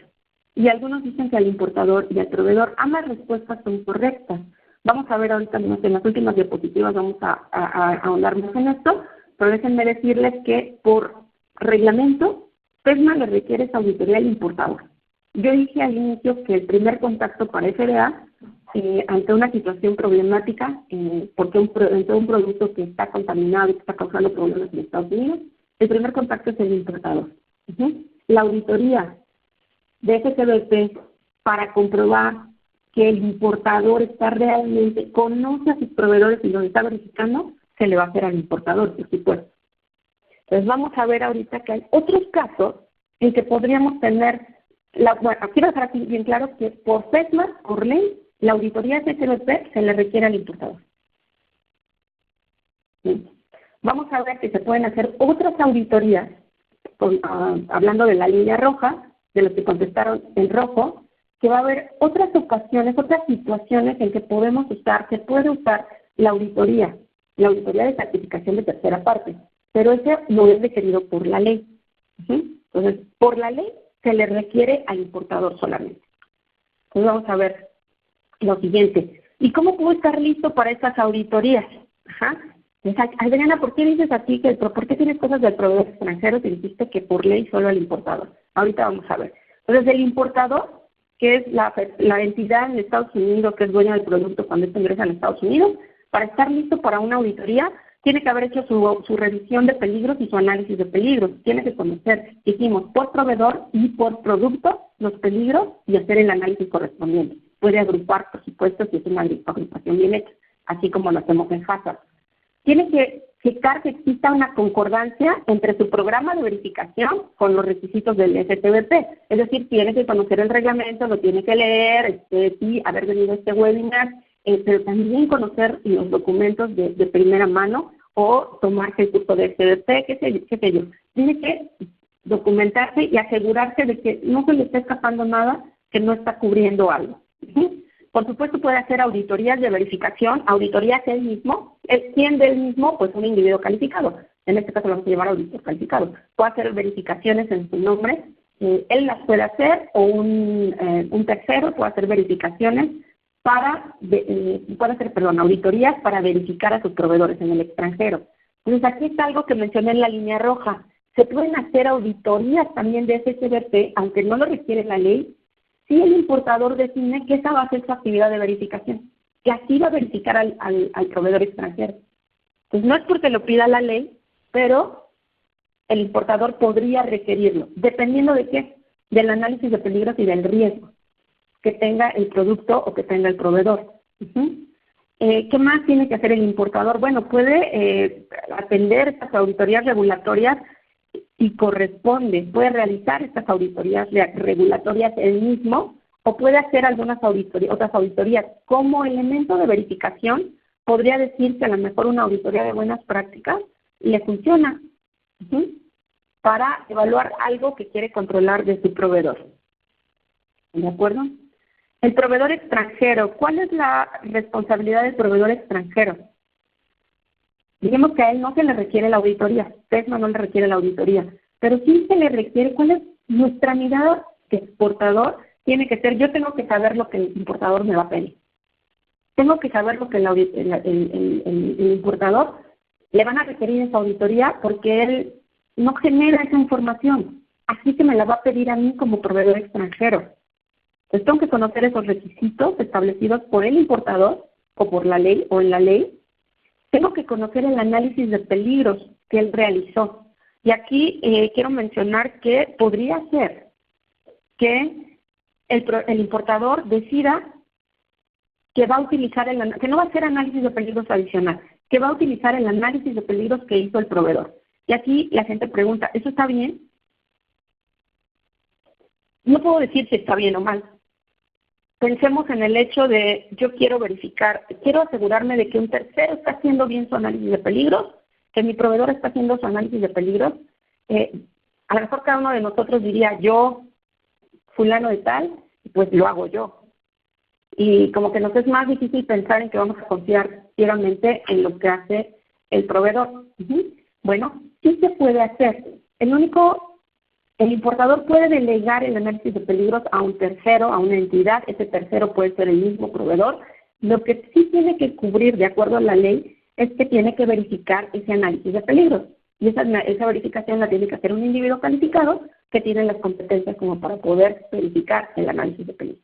Y algunos dicen que al importador y al proveedor. Ambas respuestas son correctas. Vamos a ver ahorita en las últimas diapositivas, vamos a ahondar más en esto, pero déjenme decirles que por reglamento, SESMA le requiere esa auditoría al importador. Yo dije al inicio que el primer contacto para FDA, ante una situación problemática, porque ante un producto que está contaminado y que está causando problemas en Estados Unidos, el primer contacto es el importador. La auditoría de FCBP para comprobar que el importador está realmente, conoce a sus proveedores y los está verificando, se le va a hacer al importador, por supuesto. Entonces vamos a ver ahorita que hay otros casos en que podríamos tener, quiero dejar aquí bien claro que por SESMA, por ley, la auditoría de FCBP se le requiere al importador. Bien. Vamos a ver que se pueden hacer otras auditorías, hablando de la línea roja, de los que contestaron en rojo, que va a haber otras ocasiones, otras situaciones en que se puede usar la auditoría de certificación de tercera parte, pero ese no es requerido por la ley. Entonces, por la ley se le requiere al importador solamente. Entonces vamos a ver lo siguiente. ¿Y cómo puedo estar listo para estas auditorías? Adriana, ¿por qué dices aquí por qué tienes cosas del proveedor extranjero si dijiste que por ley solo al importador? Ahorita vamos a ver. Entonces, el importador, que es la entidad en Estados Unidos que es dueña del producto cuando esto ingresa en Estados Unidos, para estar listo para una auditoría, tiene que haber hecho su revisión de peligros y su análisis de peligros. Tiene que conocer, hicimos por proveedor y por producto los peligros y hacer el análisis correspondiente. Puede agrupar, por supuesto, si es una agrupación bien hecha, así como lo hacemos en Hazard. Tiene que checar que exista una concordancia entre su programa de verificación con los requisitos del FCBP. Es decir, tiene que conocer el reglamento, lo tiene que leer, sí, haber venido a este webinar, pero también conocer los documentos de primera mano o tomarse el curso de FCBP, qué sé yo. Tiene que documentarse y asegurarse de que no se le está escapando nada, que no está cubriendo algo. Por supuesto, puede hacer auditorías de verificación, auditorías él mismo. ¿Quién del mismo? Pues un individuo calificado. En este caso lo vamos a llamar auditor calificado. Puede hacer verificaciones en su nombre. Él las puede hacer, o un tercero puede hacer verificaciones auditorías para verificar a sus proveedores en el extranjero. Entonces, aquí está algo que mencioné en la línea roja. Se pueden hacer auditorías también de FCBP, aunque no lo requiere la ley, si el importador define que esa va a ser su actividad de verificación, que así va a verificar al proveedor extranjero. Entonces, no es porque lo pida la ley, pero el importador podría requerirlo, dependiendo de qué, del análisis de peligros y del riesgo que tenga el producto o que tenga el proveedor. ¿Qué más tiene que hacer el importador? Bueno, puede atender estas auditorías regulatorias y puede realizar estas auditorías regulatorias él mismo o puede hacer algunas otras auditorías. Como elemento de verificación, podría decir que a lo mejor una auditoría de buenas prácticas le funciona para evaluar algo que quiere controlar de su proveedor. ¿De acuerdo? El proveedor extranjero. ¿Cuál es la responsabilidad del proveedor extranjero? Digamos que a él no se le requiere la auditoría, PESMA no le requiere la auditoría, pero sí se le requiere. ¿Cuál es nuestra mirada de exportador? Tiene que ser, yo tengo que saber lo que el importador me va a pedir. Tengo que saber lo que el importador le van a requerir esa auditoría porque él no genera esa información. Así que me la va a pedir a mí como proveedor extranjero. Entonces tengo que conocer esos requisitos establecidos por el importador o por la ley o en la ley. Tengo que conocer el análisis de peligros que él realizó. Y aquí quiero mencionar que podría ser que el importador decida que va a utilizar que no va a hacer análisis de peligros adicional, que va a utilizar el análisis de peligros que hizo el proveedor. Y aquí la gente pregunta, ¿eso está bien? No puedo decir si está bien o mal. Pensemos en el hecho de, yo quiero verificar, quiero asegurarme de que un tercero está haciendo bien su análisis de peligros, que mi proveedor está haciendo su análisis de peligros. A lo mejor cada uno de nosotros diría, yo, fulano de tal, pues lo hago yo. Y como que nos es más difícil pensar en que vamos a confiar ciegamente en lo que hace el proveedor. Bueno, sí se puede hacer. El importador puede delegar el análisis de peligros a un tercero, a una entidad. Ese tercero puede ser el mismo proveedor. Lo que sí tiene que cubrir, de acuerdo a la ley, es que tiene que verificar ese análisis de peligros. Y esa verificación la tiene que hacer un individuo calificado que tiene las competencias como para poder verificar el análisis de peligros.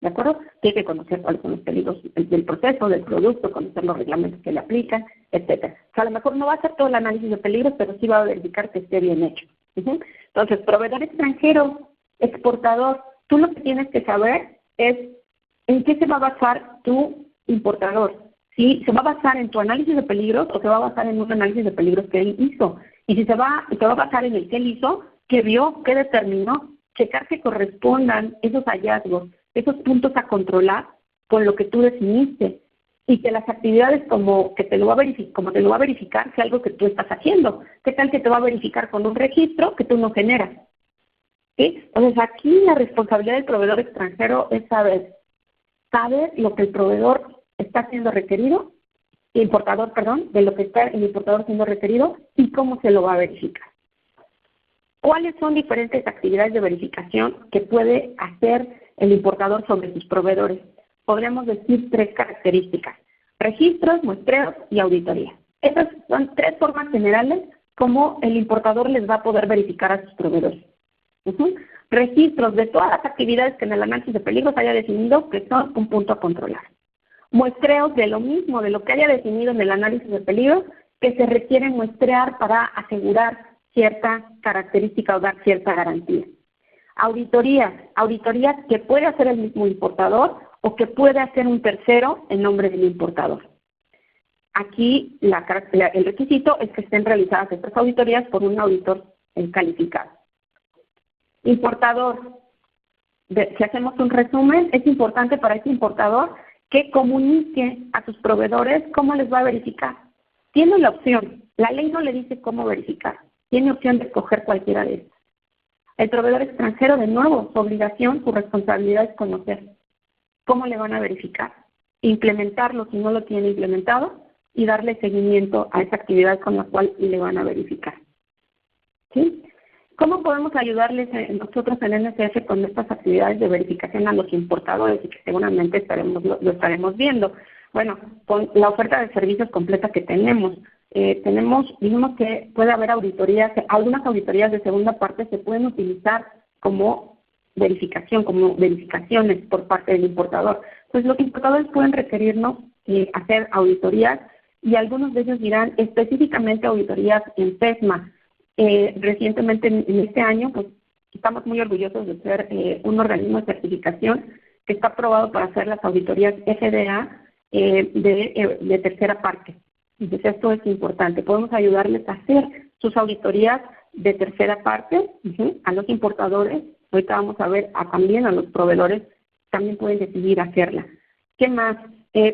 ¿De acuerdo? Tiene que conocer cuáles son los peligros del proceso, del producto, conocer los reglamentos que le aplican, etcétera. O sea, a lo mejor no va a hacer todo el análisis de peligros, pero sí va a verificar que esté bien hecho. Entonces, proveedor extranjero, exportador, tú lo que tienes que saber es en qué se va a basar tu importador. ¿Sí? ¿Se va a basar en tu análisis de peligros o se va a basar en un análisis de peligros que él hizo? Y si se va a basar en el que él hizo, qué vio, qué determinó, checar que correspondan esos hallazgos, esos puntos a controlar con lo que tú definiste, y que las actividades como te lo va a verificar sea algo que tú estás haciendo. ¿Qué tal que te va a verificar con un registro que tú no generas? ¿Sí? Entonces aquí la responsabilidad del proveedor extranjero es saber lo que el proveedor está siendo requerido, de lo que está el importador siendo requerido y cómo se lo va a verificar. ¿Cuáles son diferentes actividades de verificación que puede hacer el importador sobre sus proveedores? Podríamos decir 3 características: registros, muestreos y auditoría. Esas son 3 formas generales como el importador les va a poder verificar a sus proveedores. Registros de todas las actividades que en el análisis de peligros haya definido que son un punto a controlar. Muestreos de lo mismo, de lo que haya definido en el análisis de peligros, que se requiere muestrear para asegurar cierta característica o dar cierta garantía. Auditorías que puede hacer el mismo importador o que puede hacer un tercero en nombre del importador. Aquí el requisito es que estén realizadas estas auditorías por un auditor calificado. Importador, si hacemos un resumen, es importante para ese importador que comunique a sus proveedores cómo les va a verificar. Tiene la opción, la ley no le dice cómo verificar, tiene opción de escoger cualquiera de estas. El proveedor extranjero, de nuevo, su obligación, su responsabilidad es conocer cómo le van a verificar, implementarlo si no lo tiene implementado y darle seguimiento a esa actividad con la cual le van a verificar. ¿Sí? ¿Cómo podemos ayudarles nosotros en NSF con estas actividades de verificación a los importadores y que seguramente lo estaremos viendo? Bueno, con la oferta de servicios completa que tenemos, dijimos que puede haber auditorías, algunas auditorías de segunda parte se pueden utilizar como verificaciones por parte del importador. Pues los importadores pueden requerirnos hacer auditorías y algunos de ellos dirán específicamente auditorías en PESMA. Recientemente en este año, pues estamos muy orgullosos de ser un organismo de certificación que está aprobado para hacer las auditorías FDA de tercera parte. Entonces esto es importante. Podemos ayudarles a hacer sus auditorías de tercera parte a los importadores. Ahorita vamos a ver también a los proveedores también pueden decidir hacerla. ¿Qué más?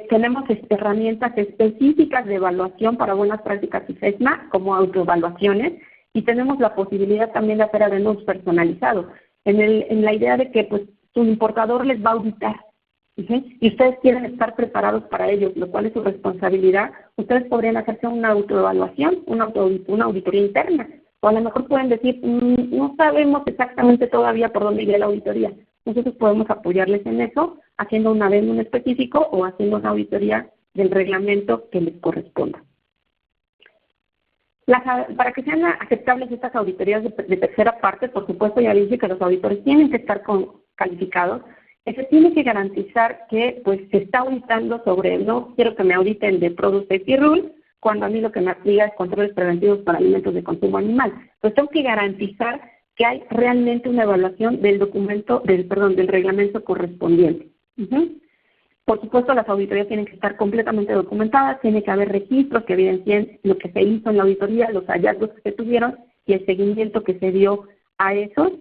Tenemos herramientas específicas de evaluación para buenas prácticas y FESMA, como autoevaluaciones, y tenemos la posibilidad también de hacer adenos personalizados, en la idea de que pues su importador les va a auditar, ¿sí? Y ustedes quieren estar preparados para ello, lo cual es su responsabilidad. Ustedes podrían hacerse una autoevaluación, una auditoría interna, o a lo mejor pueden decir, no sabemos exactamente todavía por dónde iría la auditoría. Nosotros podemos apoyarles en eso, haciendo un adendum específico o haciendo una auditoría del reglamento que les corresponda. Para que sean aceptables estas auditorías de tercera parte, por supuesto, ya dije que los auditores tienen que estar calificados. Se tiene que garantizar que pues se está auditando sobre, no quiero que me auditen de Product Safety Rules, cuando a mí lo que me aplica es controles preventivos para alimentos de consumo animal. Pues tengo que garantizar que hay realmente una evaluación del del reglamento correspondiente. Por supuesto, las auditorías tienen que estar completamente documentadas, tiene que haber registros que evidencien lo que se hizo en la auditoría, los hallazgos que se tuvieron y el seguimiento que se dio a esos.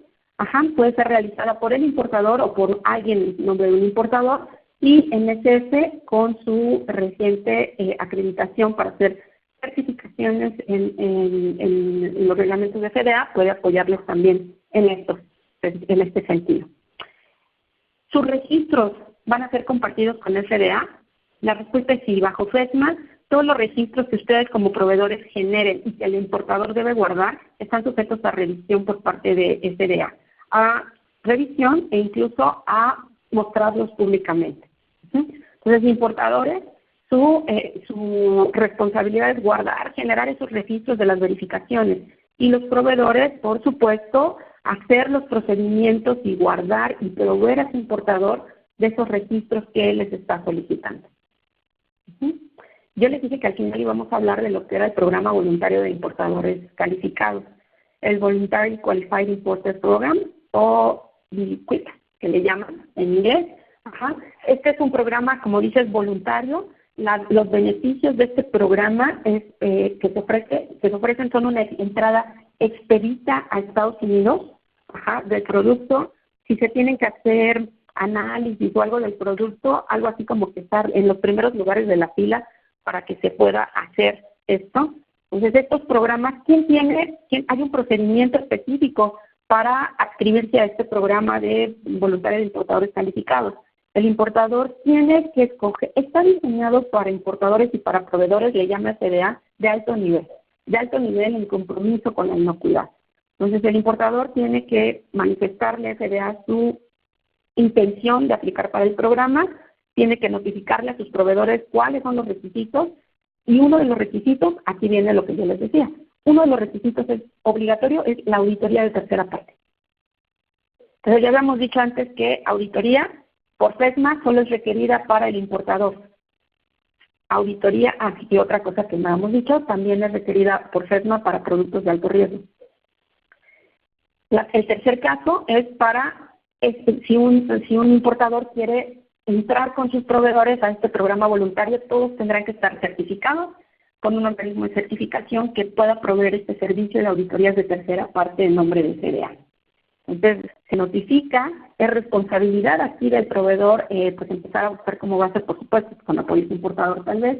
Puede ser realizada por el importador o por alguien en nombre de un importador, y NSF con su reciente acreditación para hacer certificaciones en los reglamentos de FDA puede apoyarles también en este sentido. ¿Sus registros van a ser compartidos con FDA? La respuesta es sí. Bajo FESMA, todos los registros que ustedes como proveedores generen y que el importador debe guardar están sujetos a revisión por parte de FDA, a revisión e incluso a mostrarlos públicamente. Entonces, importadores, su responsabilidad es guardar, generar esos registros de las verificaciones, y los proveedores, por supuesto, hacer los procedimientos y guardar y proveer a su importador de esos registros que él les está solicitando. Yo les dije que al final íbamos a hablar de lo que era el programa voluntario de importadores calificados, el Voluntary Qualified Importer Program, o QUIC, que le llaman en inglés. Este es un programa, como dices, voluntario. Los beneficios de este programa que se ofrecen son una entrada expedita a Estados Unidos del producto. Si se tienen que hacer análisis o algo del producto, algo así como que estar en los primeros lugares de la fila para que se pueda hacer esto. Entonces, estos programas, hay un procedimiento específico para adscribirse a este programa de voluntarios de importadores calificados. El importador tiene que escoger, está diseñado para importadores y para proveedores, le llama FDA, de alto nivel en compromiso con la inocuidad. Entonces, el importador tiene que manifestarle a FDA su intención de aplicar para el programa, tiene que notificarle a sus proveedores cuáles son los requisitos, y uno de los requisitos, aquí viene lo que yo les decía, uno de los requisitos obligatorio es la auditoría de tercera parte. Entonces, ya habíamos dicho antes que auditoría por FESMA solo es requerida para el importador. Auditoría, y otra cosa que no hemos dicho, también es requerida por FESMA para productos de alto riesgo. El tercer caso es para si un importador quiere entrar con sus proveedores a este programa voluntario, todos tendrán que estar certificados con un organismo de certificación que pueda proveer este servicio de auditorías de tercera parte en nombre de FDA. Entonces, se notifica, es responsabilidad aquí del proveedor, pues empezar a buscar cómo va a ser, por supuesto, con apoyo de importador tal vez,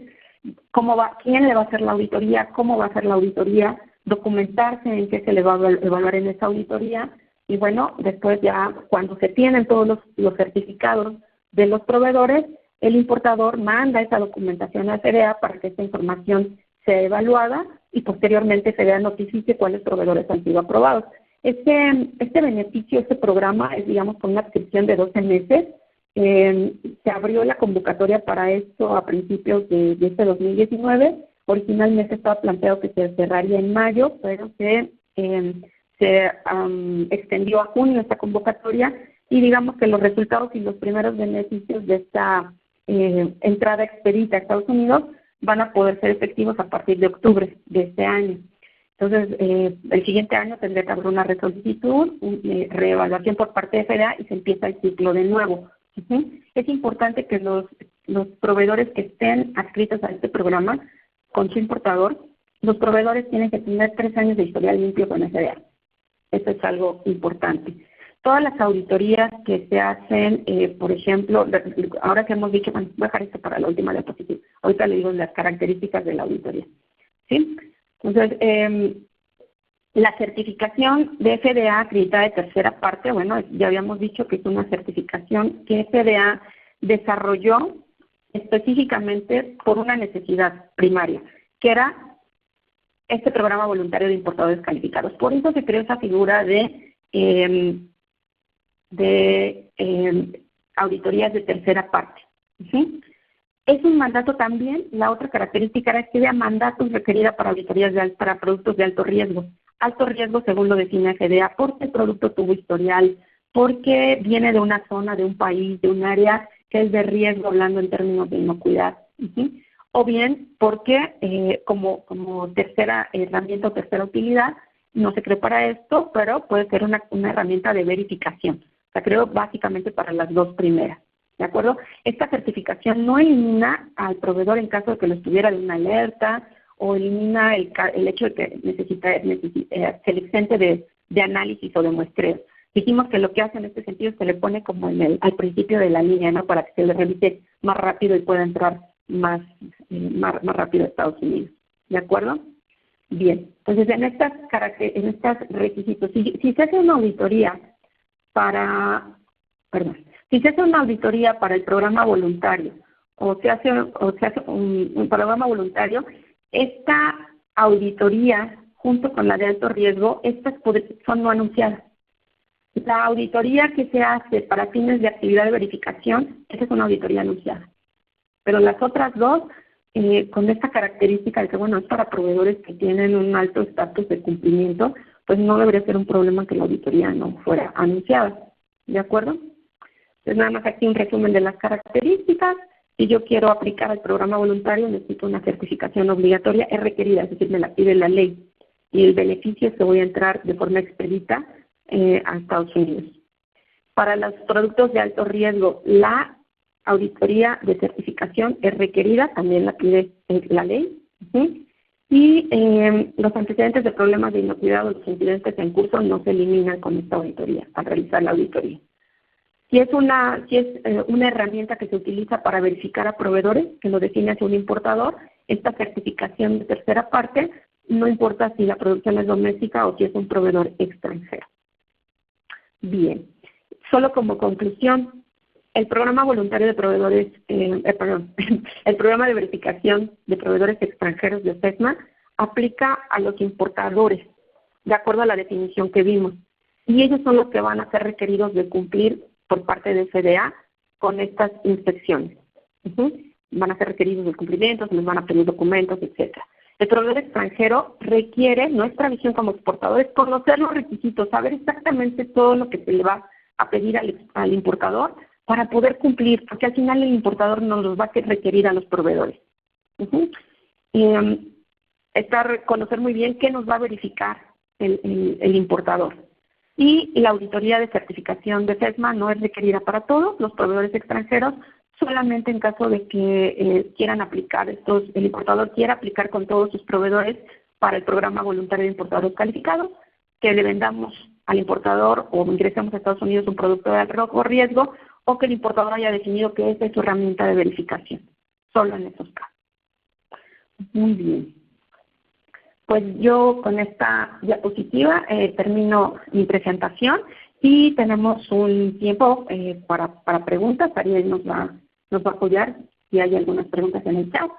quién le va a hacer la auditoría, cómo va a hacer la auditoría, documentarse en qué se le va a evaluar en esa auditoría, y bueno, después ya cuando se tienen todos los certificados de los proveedores, el importador manda esa documentación a FDA para que esta información sea evaluada y posteriormente FDA notifique cuáles proveedores han sido aprobados. Este beneficio, este programa es, digamos, con una adscripción de 12 meses. Se abrió la convocatoria para esto a principios de este 2019. Originalmente estaba planteado que se cerraría en mayo, pero se extendió a junio esta convocatoria, y digamos que los resultados y los primeros beneficios de esta entrada expedita a Estados Unidos van a poder ser efectivos a partir de octubre de este año. Entonces, el siguiente año tendré que haber una resolicitud, reevaluación por parte de FDA, y se empieza el ciclo de nuevo. Es importante que los proveedores que estén adscritos a este programa con su importador, los proveedores tienen que tener 3 años de historial limpio con FDA. Eso es algo importante. todas las auditorías que se hacen, por ejemplo, ahora que hemos dicho, bueno, voy a dejar esto para la última diapositiva, ahorita le digo las características de la auditoría, ¿sí? Entonces, la certificación de FDA acreditada de tercera parte, bueno, ya habíamos dicho que es una certificación que FDA desarrolló específicamente por una necesidad primaria, que era este programa voluntario de importadores calificados. Por eso se creó esa figura de auditorías de tercera parte. ¿Sí? Es un mandato también, la otra característica era que había mandatos requerida para auditorías para productos de alto riesgo. Alto riesgo según lo define FDA, porque el producto tuvo historial, porque viene de una zona, de un país, de un área que es de riesgo, hablando en términos de inocuidad. ¿Sí? O bien porque como tercera herramienta o tercera utilidad, no se creó para esto, pero puede ser una herramienta de verificación. Se creó básicamente para las dos primeras. ¿De acuerdo? Esta certificación no elimina al proveedor en caso de que lo estuviera de una alerta o elimina el hecho de que se le exente de análisis o de muestreo. Dijimos que lo que hace en este sentido es que le pone como al principio de la línea, ¿no? Para que se le revise más rápido y pueda entrar más rápido a Estados Unidos. ¿De acuerdo? Bien. Entonces, en estos requisitos, si se hace una auditoría si se hace una auditoría para el programa voluntario o se hace un programa voluntario, esta auditoría, junto con la de alto riesgo, estas son no anunciadas. La auditoría que se hace para fines de actividad de verificación, esa es una auditoría anunciada. Pero las otras dos, con esta característica de que, bueno, es para proveedores que tienen un alto estatus de cumplimiento, pues no debería ser un problema que la auditoría no fuera anunciada. ¿De acuerdo? Entonces, nada más aquí un resumen de las características. Si yo quiero aplicar el programa voluntario, necesito una certificación obligatoria, es requerida, es decir, me la pide la ley. Y el beneficio es que voy a entrar de forma expedita a Estados Unidos. Para los productos de alto riesgo, la auditoría de certificación es requerida, también la pide la ley. ¿Sí? Y los antecedentes de problemas de inocuidad o los incidentes en curso no se eliminan con esta auditoría, al realizar la auditoría. Si es una herramienta que se utiliza para verificar a proveedores, que lo define así un importador, esta certificación de tercera parte, no importa si la producción es doméstica o si es un proveedor extranjero. Bien, solo como conclusión, el programa voluntario de proveedores, el programa de verificación de proveedores extranjeros de SESMA aplica a los importadores, de acuerdo a la definición que vimos. Y ellos son los que van a ser requeridos de cumplir por parte de FDA con estas inspecciones. Van a ser requeridos de cumplimiento, se les van a pedir documentos, etcétera. El proveedor extranjero requiere, nuestra visión como exportadores, conocer los requisitos, saber exactamente todo lo que se le va a pedir al importador para poder cumplir, porque al final el importador nos los va a requerir a los proveedores. Conocer muy bien qué nos va a verificar el importador. Y la auditoría de certificación de SESMA no es requerida para todos los proveedores extranjeros, solamente en caso de que quieran aplicar el importador quiera aplicar con todos sus proveedores para el programa voluntario de importadores calificados, que le vendamos al importador o ingresemos a Estados Unidos un producto de alto riesgo, o que el importador haya definido que esa es su herramienta de verificación, solo en esos casos. Muy bien. Pues yo con esta diapositiva termino mi presentación y tenemos un tiempo para preguntas. Ariel nos va a apoyar si hay algunas preguntas en el chat.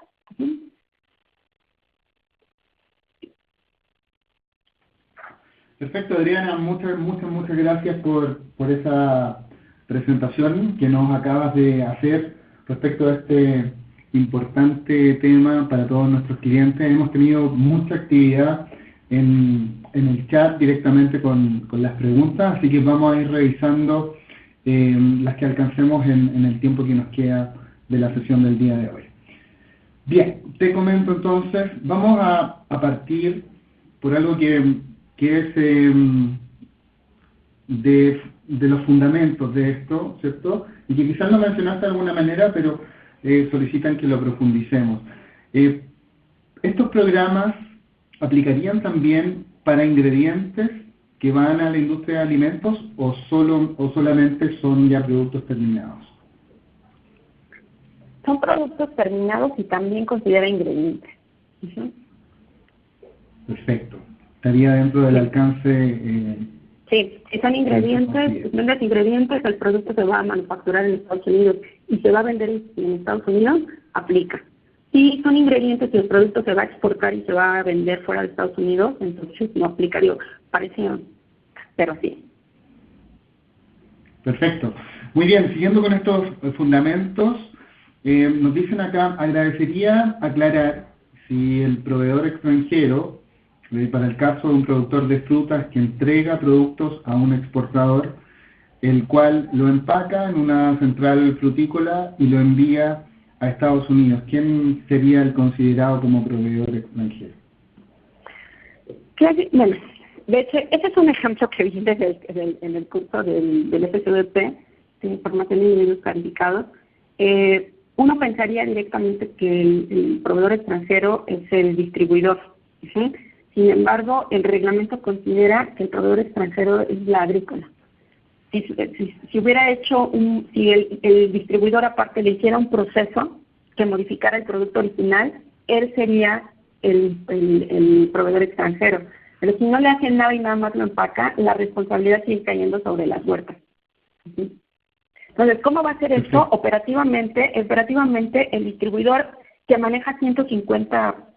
Perfecto, Adriana, muchas gracias por esa presentación que nos acabas de hacer respecto a este importante tema para todos nuestros clientes. Hemos tenido mucha actividad en el chat directamente con las preguntas, así que vamos a ir revisando las que alcancemos en el tiempo que nos queda de la sesión del día de hoy. Bien, te comento entonces, vamos a partir por algo que es de los fundamentos de esto, ¿cierto? Y que quizás lo mencionaste de alguna manera, pero solicitan que lo profundicemos. Estos programas aplicarían también para ingredientes que van a la industria de alimentos o solamente son ya productos terminados? Son productos terminados y también considera ingredientes. Perfecto. Estaría dentro del alcance... Sí, si son ingredientes, si vendes ingredientes, el producto se va a manufacturar en Estados Unidos y se va a vender en Estados Unidos, aplica. Si son ingredientes y el producto se va a exportar y se va a vender fuera de Estados Unidos, entonces no aplica, parece, pero sí. Perfecto. Muy bien, siguiendo con estos fundamentos, nos dicen acá, agradecería aclarar si el proveedor extranjero, para el caso de un productor de frutas que entrega productos a un exportador, el cual lo empaca en una central frutícola y lo envía a Estados Unidos, ¿quién sería el considerado como proveedor extranjero? Bueno, de hecho, ese es un ejemplo que vi en el curso del FCDP, de Información y Medios Calificados. Uno pensaría directamente que el proveedor extranjero es el distribuidor. ¿Sí? Sin embargo, el reglamento considera que el proveedor extranjero es la agrícola. Si hubiera hecho si el distribuidor aparte le hiciera un proceso que modificara el producto original, él sería el proveedor extranjero. Pero si no le hacen nada y nada más lo empaca, la responsabilidad sigue cayendo sobre las huertas. ¿Sí? Entonces, ¿cómo va a ser esto? Operativamente, el distribuidor que maneja 150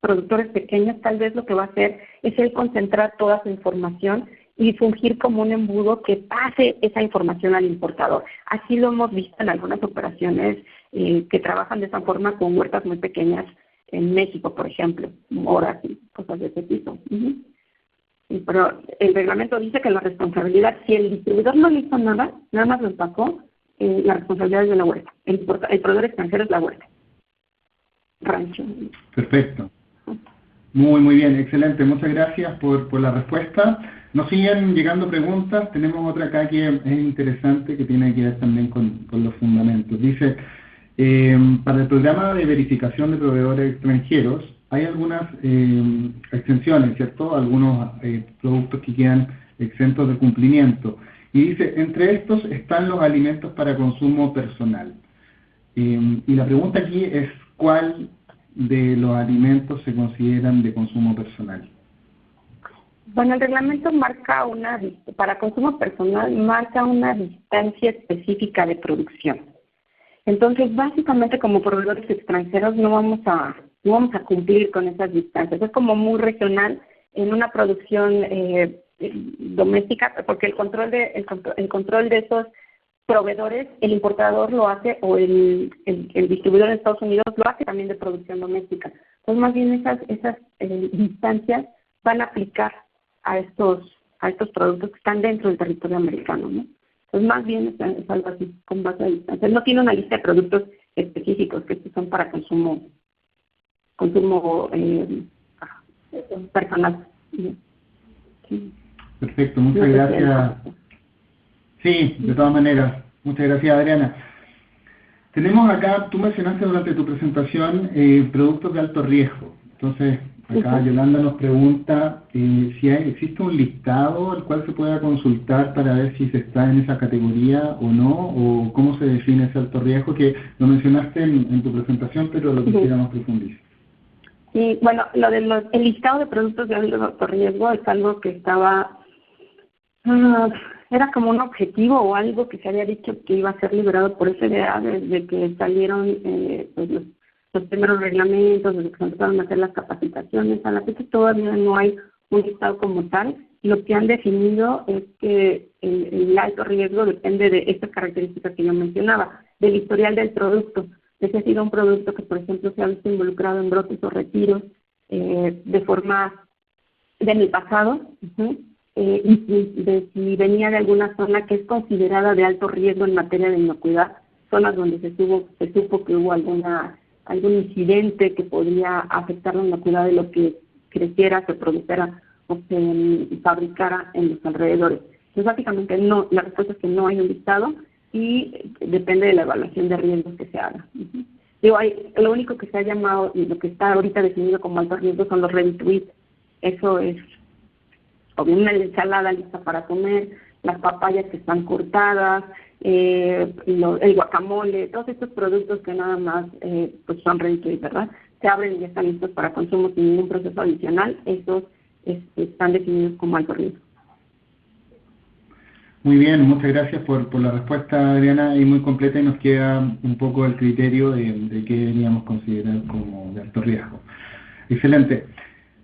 productores pequeños, tal vez lo que va a hacer es el concentrar toda su información y fungir como un embudo que pase esa información al importador. Así lo hemos visto en algunas operaciones que trabajan de esa forma con huertas muy pequeñas en México, por ejemplo, moras y cosas de ese tipo. Pero el reglamento dice que la responsabilidad, si el distribuidor no le hizo nada, nada más lo empacó, la responsabilidad es de la huerta. El proveedor extranjero es la huerta. Rancho. Perfecto. Muy bien, excelente. Muchas gracias por la respuesta. Nos siguen llegando preguntas. Tenemos otra acá que es interesante, que tiene que ver también con los fundamentos. Dice, para el programa de verificación de proveedores extranjeros, hay algunas exenciones, ¿cierto? Algunos productos que quedan exentos de cumplimiento. Y dice, entre estos están los alimentos para consumo personal. Y la pregunta aquí es, ¿cuál de los alimentos se consideran de consumo personal? Bueno, el reglamento marca para consumo personal, marca una distancia específica de producción. Entonces, básicamente, como proveedores extranjeros, no vamos a cumplir con esas distancias. Es como muy regional en una producción doméstica, porque el control de esos proveedores, el importador lo hace o el distribuidor en Estados Unidos lo hace también de producción doméstica. Entonces, más bien esas distancias van a aplicar a estos productos que están dentro del territorio americano, ¿no? Entonces, más bien es algo así, con base a distancia. No tiene una lista de productos específicos que estos son para consumo personal. Sí. Perfecto, muchas gracias. Sí, de todas maneras. Muchas gracias, Adriana. Tenemos acá, tú mencionaste durante tu presentación productos de alto riesgo. Entonces, acá Yolanda nos pregunta si existe un listado al cual se pueda consultar para ver si se está en esa categoría o no, o cómo se define ese alto riesgo, que lo mencionaste en tu presentación, pero lo quisiéramos profundizar. Sí, bueno, el listado de productos de alto riesgo es algo que estaba... era como un objetivo o algo que se había dicho que iba a ser liberado por FDA desde que salieron pues los primeros reglamentos, desde que se empezaron a hacer las capacitaciones. A la fecha todavía no hay un listado como tal. Lo que han definido es que el alto riesgo depende de estas características que yo mencionaba, del historial del producto. Si ha sido un producto que, por ejemplo, se ha visto involucrado en brotes o retiros de forma en el pasado, y de si venía de alguna zona que es considerada de alto riesgo en materia de inocuidad, zonas donde se supo que hubo algún incidente que podría afectar la inocuidad de lo que creciera, se produjera o se fabricara en los alrededores. Entonces, básicamente, no, la respuesta es que no hay un listado y depende de la evaluación de riesgos que se haga. Lo único que se ha llamado y lo que está ahorita definido como alto riesgo son los ready to eat. Eso es o bien una ensalada lista para comer, las papayas que están cortadas, el guacamole, todos estos productos que nada más pues son ready to eat, ¿verdad? Se abren y ya están listos para consumo sin ningún proceso adicional, esos están definidos como alto riesgo. Muy bien, muchas gracias por la respuesta, Adriana, y muy completa, y nos queda un poco el criterio de qué deberíamos considerar como de alto riesgo. Excelente.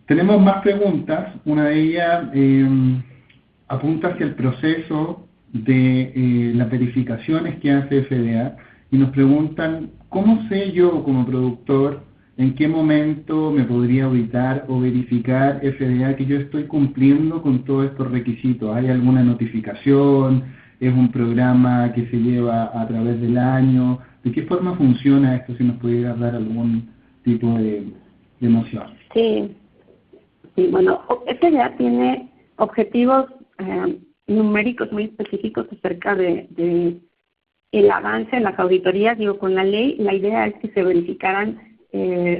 Tenemos más preguntas. Una de ellas apunta hacia el proceso de las verificaciones que hace FDA, y nos preguntan, ¿cómo sé yo como productor en qué momento me podría auditar o verificar FDA que yo estoy cumpliendo con todos estos requisitos? ¿Hay alguna notificación? ¿Es un programa que se lleva a través del año? ¿De qué forma funciona esto? Si nos pudiera dar algún tipo de noción. Sí, bueno, FDA tiene objetivos numéricos muy específicos acerca de el avance en las auditorías. Digo, con la ley, la idea es que se verificaran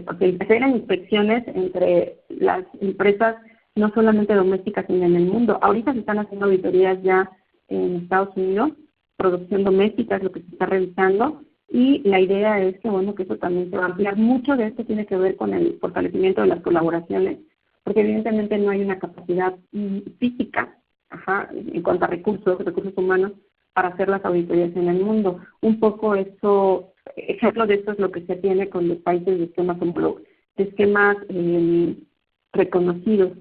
porque se hagan inspecciones entre las empresas, no solamente domésticas, sino en el mundo. Ahorita se están haciendo auditorías ya en Estados Unidos, producción doméstica es lo que se está revisando, y la idea es que, bueno, que eso también se va a ampliar. Mucho de esto tiene que ver con el fortalecimiento de las colaboraciones, porque evidentemente no hay una capacidad física, en cuanto a recursos humanos, para hacer las auditorías en el mundo. Un poco eso, ejemplo de esto es lo que se tiene con los países de esquemas reconocidos.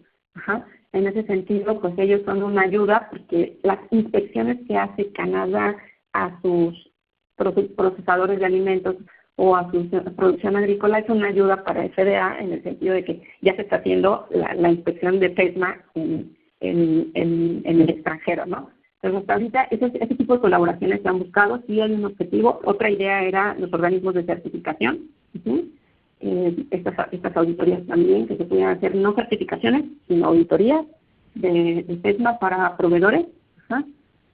En ese sentido, pues ellos son una ayuda, porque las inspecciones que hace Canadá a sus procesadores de alimentos o a su producción agrícola es una ayuda para FDA, en el sentido de que ya se está haciendo la inspección de FESMA en el extranjero, ¿no? Entonces, hasta ahorita, ese tipo de colaboraciones se han buscado, sí hay un objetivo. Otra idea era los organismos de certificación, estas auditorías también, que se pudieran hacer no certificaciones, sino auditorías de FESMA para proveedores.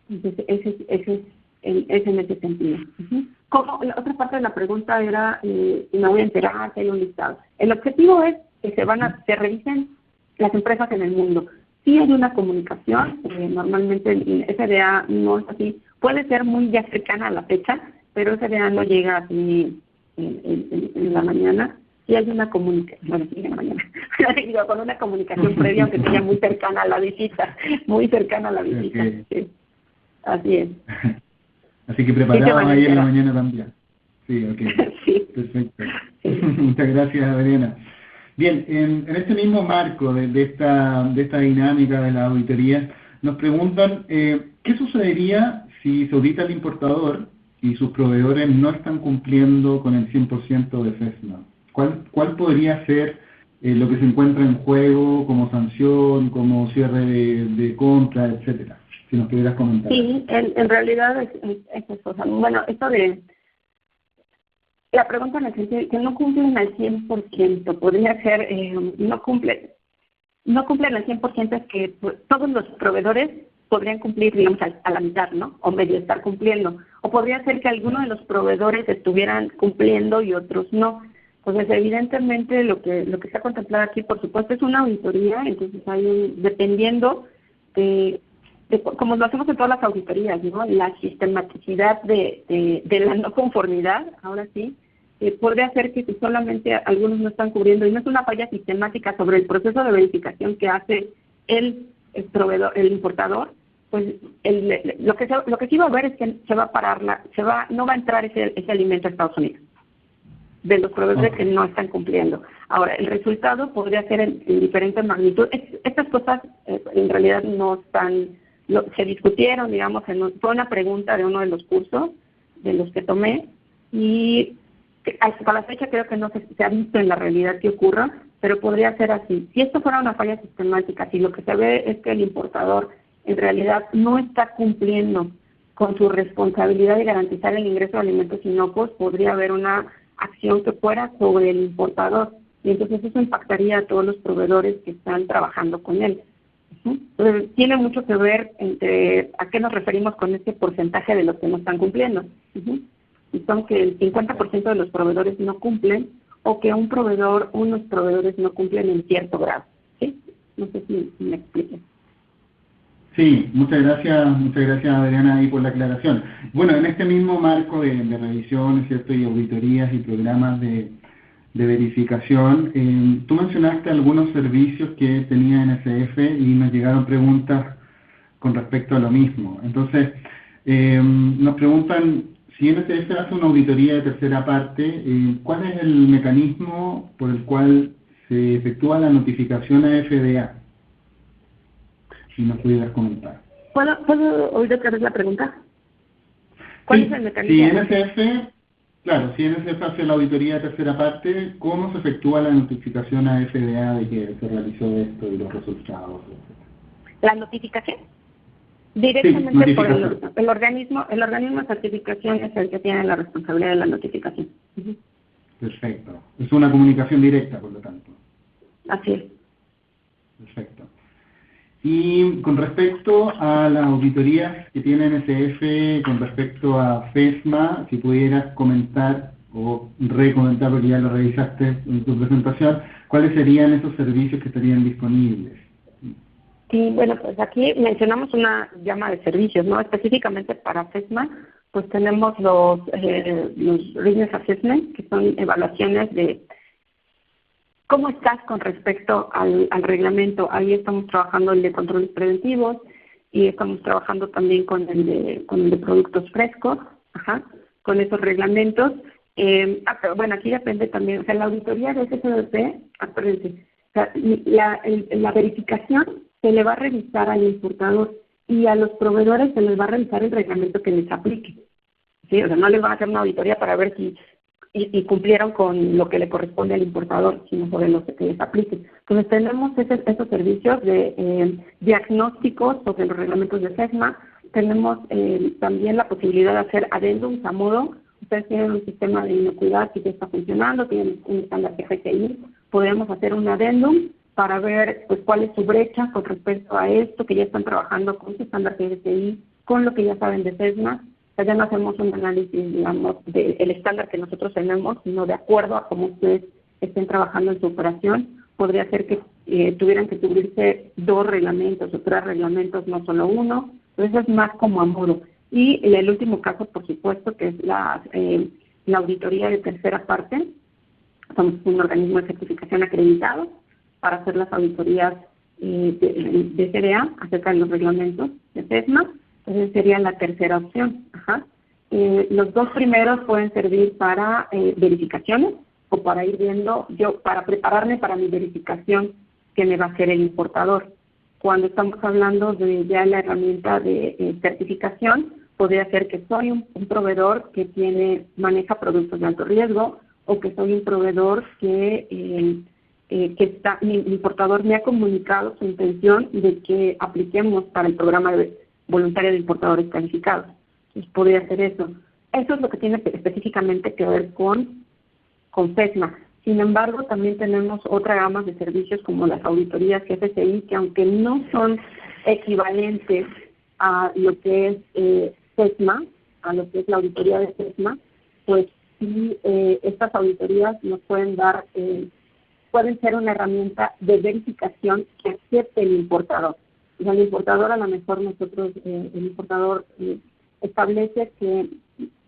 Entonces, ese es en ese sentido. La otra parte de la pregunta era, si me voy a enterar, si hay un listado. El objetivo es que se revisen las empresas en el mundo. Sí hay una comunicación, normalmente el FDA no es así, puede ser muy ya cercana a la fecha, pero FDA no llega así en la mañana. Sí hay una comunicación, bueno, sí en la mañana, digo, con una comunicación previa, aunque sea muy cercana a la visita, Okay. Sí. Así es. Así que preparados ahí en la mañana también. Sí, ok. Sí. Perfecto. Sí. Muchas gracias, Adriana. Bien, en este mismo marco de esta dinámica de la auditoría, nos preguntan ¿qué sucedería si se audita al importador y sus proveedores no están cumpliendo con el 100% de FESMA? ¿Cuál podría ser lo que se encuentra en juego como sanción, como cierre de compra, etcétera? Si nos pudieras comentar. Sí, en realidad es eso. Bueno, esto de la pregunta en el sentido de que no cumplen al 100%, podría ser, no cumplen al 100%, es que pues, todos los proveedores podrían cumplir, digamos, a la mitad, ¿no? O medio estar cumpliendo. O podría ser que algunos de los proveedores estuvieran cumpliendo y otros no. Entonces, evidentemente, lo que está contemplado aquí, por supuesto, es una auditoría, entonces dependiendo de como lo hacemos en todas las auditorías, ¿no? La sistematicidad de la no conformidad, ahora sí, podría hacer que si solamente algunos no están cubriendo, y no es una falla sistemática sobre el proceso de verificación que hace el proveedor, el importador, pues lo que sí va a haber es que se va a parar, no va a entrar ese alimento a Estados Unidos, de los proveedores que no están cumpliendo. Ahora, el resultado podría ser en diferentes magnitudes. Estas cosas en realidad no están... se discutieron, digamos, fue una pregunta de uno de los cursos de los que tomé, y hasta la fecha creo que no se ha visto en la realidad que ocurra, pero podría ser así. Si esto fuera una falla sistemática, si lo que se ve es que el importador en realidad no está cumpliendo con su responsabilidad de garantizar el ingreso de alimentos inocuos, podría haber una acción que fuera sobre el importador, y entonces eso impactaría a todos los proveedores que están trabajando con él. Entonces, tiene mucho que ver entre a qué nos referimos con este porcentaje de los que no están cumpliendo. Y son que el 50% de los proveedores no cumplen, o que unos proveedores no cumplen en cierto grado. ¿Sí? No sé si me explico. Sí, muchas gracias Adriana ahí por la aclaración. Bueno, en este mismo marco de revisiones, ¿cierto? Y auditorías y programas de verificación, tú mencionaste algunos servicios que tenía NSF y nos llegaron preguntas con respecto a lo mismo. Entonces, nos preguntan, si NSF hace una auditoría de tercera parte, ¿cuál es el mecanismo por el cual se efectúa la notificación a FDA? Si nos pudieras comentar. ¿Puedo oír otra vez la pregunta? ¿Cuál es el mecanismo? Si NSF hace la auditoría de tercera parte, ¿cómo se efectúa la notificación a FDA de que se realizó esto y los resultados? ¿La notificación? Directamente sí, por el organismo de certificación es el que tiene la responsabilidad de la notificación. Perfecto. Es una comunicación directa, por lo tanto. Así es. Perfecto. Y con respecto a las auditorías que tiene NSF, con respecto a FESMA, si pudieras comentar o recomentar, porque ya lo revisaste en tu presentación, ¿cuáles serían esos servicios que estarían disponibles? Sí, bueno, pues aquí mencionamos una gama de servicios, ¿no? Específicamente para FESMA, pues tenemos los Business Assessment, que son evaluaciones de ¿cómo estás con respecto al reglamento? Ahí estamos trabajando el de controles preventivos y estamos trabajando también con el de productos frescos, con esos reglamentos. Pero bueno, aquí depende también, o sea, la auditoría de SSDP, acuérdense, o sea, la verificación se le va a revisar al importador y a los proveedores se les va a revisar el reglamento que les aplique. ¿Sí? O sea, no les van a hacer una auditoría para ver si y cumplieron con lo que le corresponde al importador, sino sobre lo que les aplique. Entonces tenemos esos servicios de diagnósticos sobre los reglamentos de FESMA, tenemos también la posibilidad de hacer adendums a modo, ustedes tienen un sistema de inocuidad que ya está funcionando, tienen un estándar GFCI, podemos hacer un adendum para ver pues cuál es su brecha con respecto a esto, que ya están trabajando con su estándar GFCI, con lo que ya saben de FESMA. Ya no hacemos un análisis, digamos, del estándar que nosotros tenemos, sino de acuerdo a cómo ustedes estén trabajando en su operación. Podría ser que tuvieran que cubrirse 2 reglamentos o 3 reglamentos, no solo uno. Entonces es más como a modo. Y el último caso, por supuesto, que es la auditoría de tercera parte. Somos un organismo de certificación acreditado para hacer las auditorías de CDA acerca de los reglamentos de FESMA. Entonces sería la tercera opción. Los 2 primeros pueden servir para verificaciones o para ir viendo, para prepararme para mi verificación que me va a hacer el importador. Cuando estamos hablando de ya la herramienta de certificación, podría ser que soy un proveedor que maneja productos de alto riesgo o que soy un proveedor que mi importador me ha comunicado su intención de que apliquemos para el programa voluntario de importadores calificados. Entonces, podría hacer eso. Eso es lo que tiene específicamente que ver con FESMA. Sin embargo, también tenemos otra gama de servicios como las auditorías GFCI, que aunque no son equivalentes a lo que es FESMA, a lo que es la auditoría de FESMA, pues sí, estas auditorías nos pueden dar, pueden ser una herramienta de verificación que acepte el importador. O sea, el importador, a lo mejor el importador establece que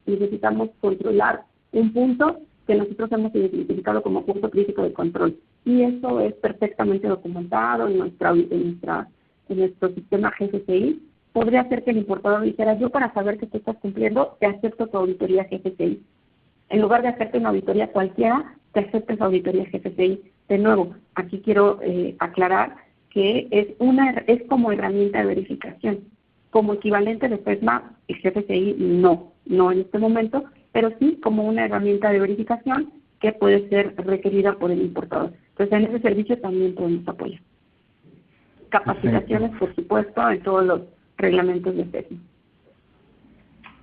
necesitamos controlar un punto que nosotros hemos identificado como punto crítico de control. Y eso es perfectamente documentado en nuestro sistema GFCI. Podría ser que el importador dijera, yo para saber que tú estás cumpliendo, te acepto tu auditoría GFCI. En lugar de hacerte una auditoría cualquiera, te aceptas auditoría GFCI. De nuevo, aquí quiero aclarar que es como herramienta de verificación. Como equivalente de FESMA y GFCI, no en este momento, pero sí como una herramienta de verificación que puede ser requerida por el importador. Entonces, en ese servicio también podemos apoyar. Capacitaciones, por supuesto, en todos los reglamentos de FESMA.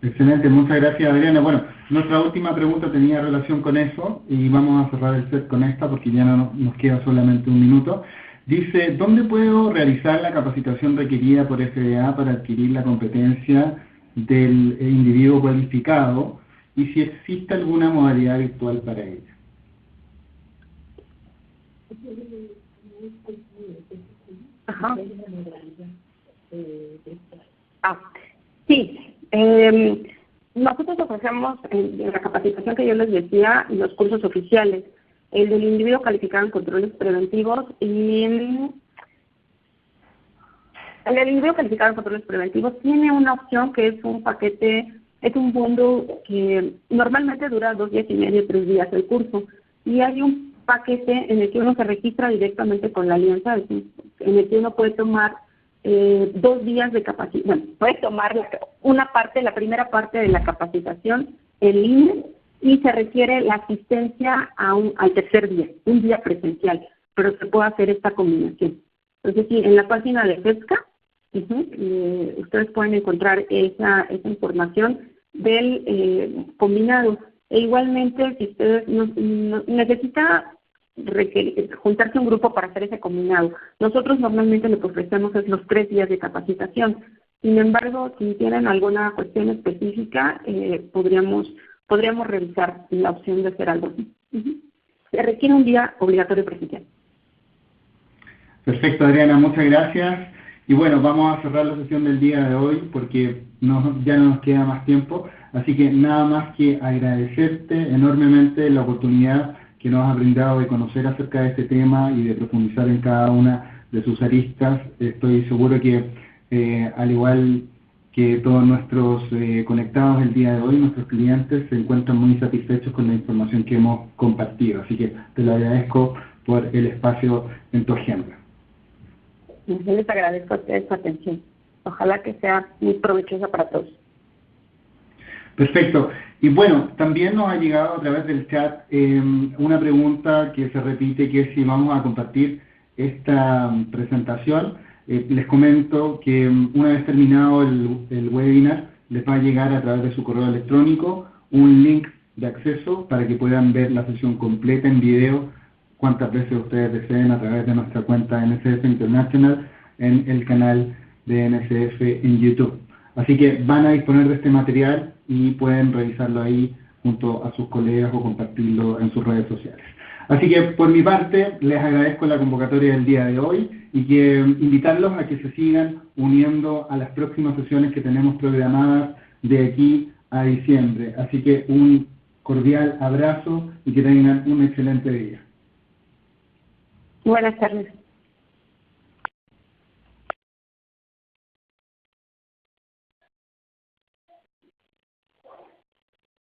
Excelente, muchas gracias Adriana. Bueno, nuestra última pregunta tenía relación con eso y vamos a cerrar el set con esta porque ya no nos queda solamente un minuto. Dice, ¿dónde puedo realizar la capacitación requerida por FDA para adquirir la competencia del individuo cualificado y si existe alguna modalidad virtual para ella? Sí. Nosotros ofrecemos en la capacitación que yo les decía, los cursos oficiales, el del individuo calificado en controles preventivos y el del individuo calificado en controles preventivos tiene una opción que es un paquete, es un bundle que normalmente dura 2 días y medio, 3 días el curso, y hay un paquete en el que uno se registra directamente con la alianza, es decir, en el que uno puede tomar 2 días de capacitación, bueno, puede tomar una parte, la primera parte de la capacitación en línea, y se requiere la asistencia al tercer día, un día presencial, pero se puede hacer esta combinación. Entonces, sí, en la página de FESCA, ustedes pueden encontrar esa información del combinado. E igualmente, si ustedes necesita juntarse un grupo para hacer ese combinado. Nosotros normalmente lo que ofrecemos es los 3 días de capacitación. Sin embargo, si tienen alguna cuestión específica, podríamos revisar la opción de hacer algo así. Se requiere un día obligatorio presencial. Perfecto, Adriana, muchas gracias. Y bueno, vamos a cerrar la sesión del día de hoy porque ya no nos queda más tiempo. Así que nada más que agradecerte enormemente la oportunidad que nos ha brindado de conocer acerca de este tema y de profundizar en cada una de sus aristas. Estoy seguro que, al igual que todos nuestros conectados el día de hoy, nuestros clientes se encuentran muy satisfechos con la información que hemos compartido. Así que te lo agradezco por el espacio en tu agenda. Yo les agradezco a ustedes su atención. Ojalá que sea muy provechosa para todos. Perfecto. Y bueno, también nos ha llegado a través del chat una pregunta que se repite, que es si vamos a compartir esta presentación. Les comento que una vez terminado el webinar, les va a llegar a través de su correo electrónico un link de acceso para que puedan ver la sesión completa en video cuantas veces ustedes deseen a través de nuestra cuenta NSF International en el canal de NSF en YouTube. Así que van a disponer de este material y pueden revisarlo ahí junto a sus colegas o compartirlo en sus redes sociales. Así que por mi parte les agradezco la convocatoria del día de hoy y que invitarlos a que se sigan uniendo a las próximas sesiones que tenemos programadas de aquí a diciembre. Así que un cordial abrazo y que tengan un excelente día. Buenas tardes.